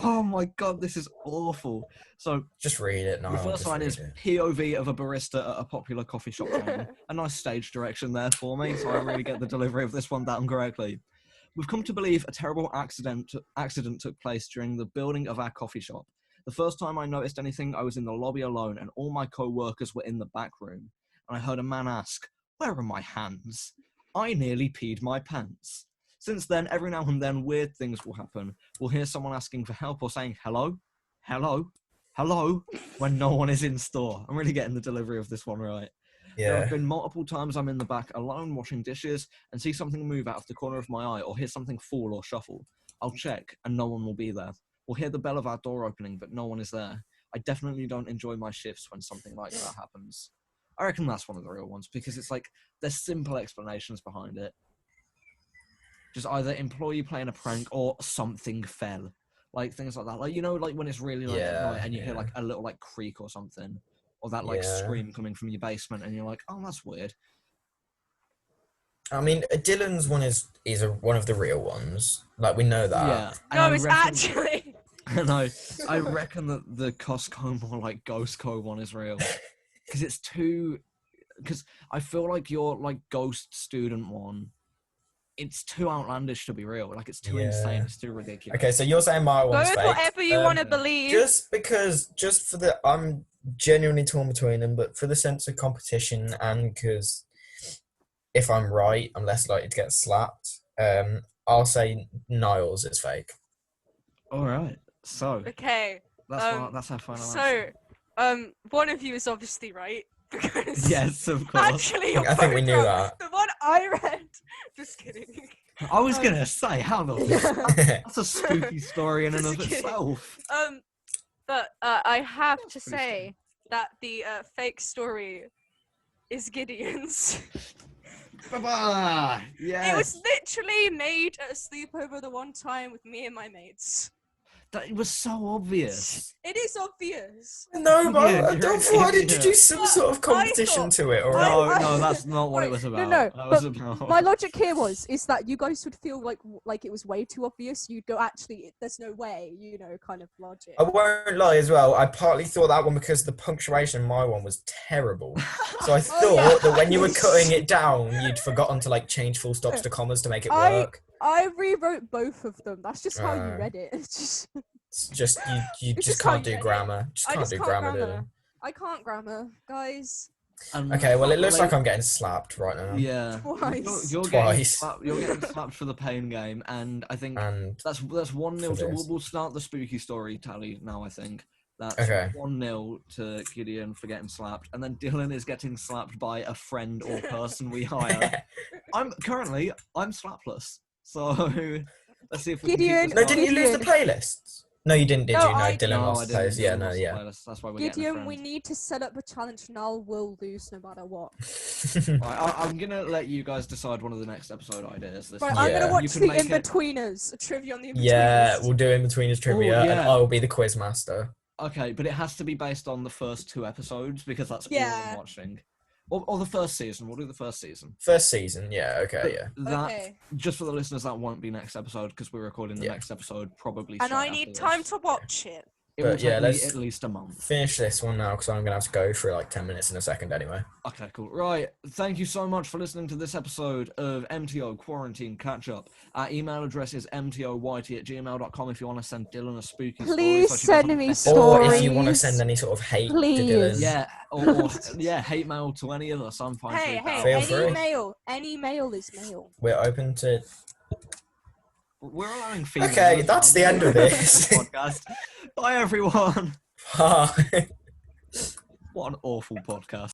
Oh my god, this is awful. So Just read it, the Niall. first just line read is it. POV of a barista at a popular coffee shop chain. A nice stage direction there for me, so I really get the delivery of this one down correctly. We've come to believe a terrible accident took place during the building of our coffee shop. The first time I noticed anything, I was in the lobby alone, and all my co-workers were in the back room. And I heard a man ask, "Where are my hands?" I nearly peed my pants. Since then, every now and then, weird things will happen. We'll hear someone asking for help or saying, "Hello? Hello? Hello?" when no one is in store. I'm really getting the delivery of this one right. There Yeah. have been multiple times I'm in the back alone washing dishes and see something move out of the corner of my eye or hear something fall or shuffle. I'll check and no one will be there. We'll hear the bell of our door opening, but no one is there. I definitely don't enjoy my shifts when something like that happens. I reckon that's one of the real ones because it's like there's simple explanations behind it. Just either employee playing a prank or something fell. Like things like that. Like, you know, like when it's really late at night and you hear like a little like creak or something. Or that like Yeah. scream coming from your basement and you're like, oh, that's weird. I mean, Dylan's one is one of the real ones. Like, we know that. Yeah. and No, I it's reckon- actually. No, I reckon that the Costco more like Ghostco one is real. Because it's too... Because I feel like your like ghost student one, it's too outlandish to be real. Like, it's too insane. Yeah. It's too ridiculous. Okay, so you're saying my Go one's with fake. whatever you want to yeah. believe. Just for the, I'm genuinely torn between them, but for the sense of competition and because if I'm right, I'm less likely to get slapped. I'll say Niall's is fake. All right. So, Okay. that's our final answer. So, one of you is obviously right because Yes, of course. actually, you're I think we both knew wrong. that. The one I read. Just kidding. I was going to say, how the... That's a spooky story in and of Just kidding. itself. But I have to pretty say that the fake story is Gideon's. Bye-bye. Yeah. It was literally made at a sleepover the one time with me and my mates. It was so obvious. It is obvious. No, but Yeah, I you're don't an I'd idiot. introduce some sort of competition thought- to it, or No, that's not what it was about. No, That was but about... my logic here is that you guys would feel like it was way too obvious. You'd go, actually, there's no way, kind of logic. I won't lie as well. I partly thought that one because the punctuation in my one was terrible. So I thought that when you were cutting it down, you'd forgotten to like change full stops to commas to make it work. I rewrote both of them. That's just how you Uh, read it. It's It's just you It's just just how can't you do read it. grammar. Just I can't just do can't grammar, grammar. Dylan. I can't grammar, guys. Okay, well it looks like I'm getting slapped right now. Yeah. Twice. You're Twice. You're getting slapped for the pain game, and I think And that's 1-0 for to... this. We'll start the spooky story tally now, I think. That's Okay. 1-0 to Gideon for getting slapped, and then Dylan is getting slapped by a friend or person we hire. I'm slapless, so let's see if we Gideon- can keep No, this didn't you lose the playlists? No, you didn't, did No, you? No, I- Dylan No, lost I the didn't. playlist. Yeah, Dylan no, lost the yeah. playlist. That's why we're getting a Gideon, friend. we need to set up a challenge. Niall will lose no matter what. Right, I'm gonna let you guys decide one of the next episode ideas. This Right, week. I'm Yeah. gonna watch You can the make it- In-Betweeners. A trivia on the In-Betweeners. Yeah, we'll do in between his trivia, and yeah. I'll be the quiz master. Okay, but it has to be based on the first 2 episodes because that's all Yeah. I'm watching. Or the first season. We'll do the first season. First season, yeah, okay, But yeah. That, Okay. just for the listeners, that won't be next episode because we're recording the Yeah. next episode probably. And straight I need after time this. to watch it. It will But yeah, take me let's- at least a month. Finish this one now because I'm gonna have to go for like 10 minutes in a second anyway. Okay, cool. Right. Thank you so much for listening to this episode of MTO Quarantine Catch Up. Our email address is mtoyt@gmail.com if you want to send Dylan a spooky story. Please so she send doesn't me mess stories. up. Or if you want to send any sort of hate Please. to Dylan. Yeah, or yeah, hate mail to any of us. I'm fine. to Hey, read that hey, out. Feel Any free. mail. Any mail is mail. We're open to. We're allowing females. Okay, that's the end of this. Podcast. Bye, everyone. Bye. What an awful podcast.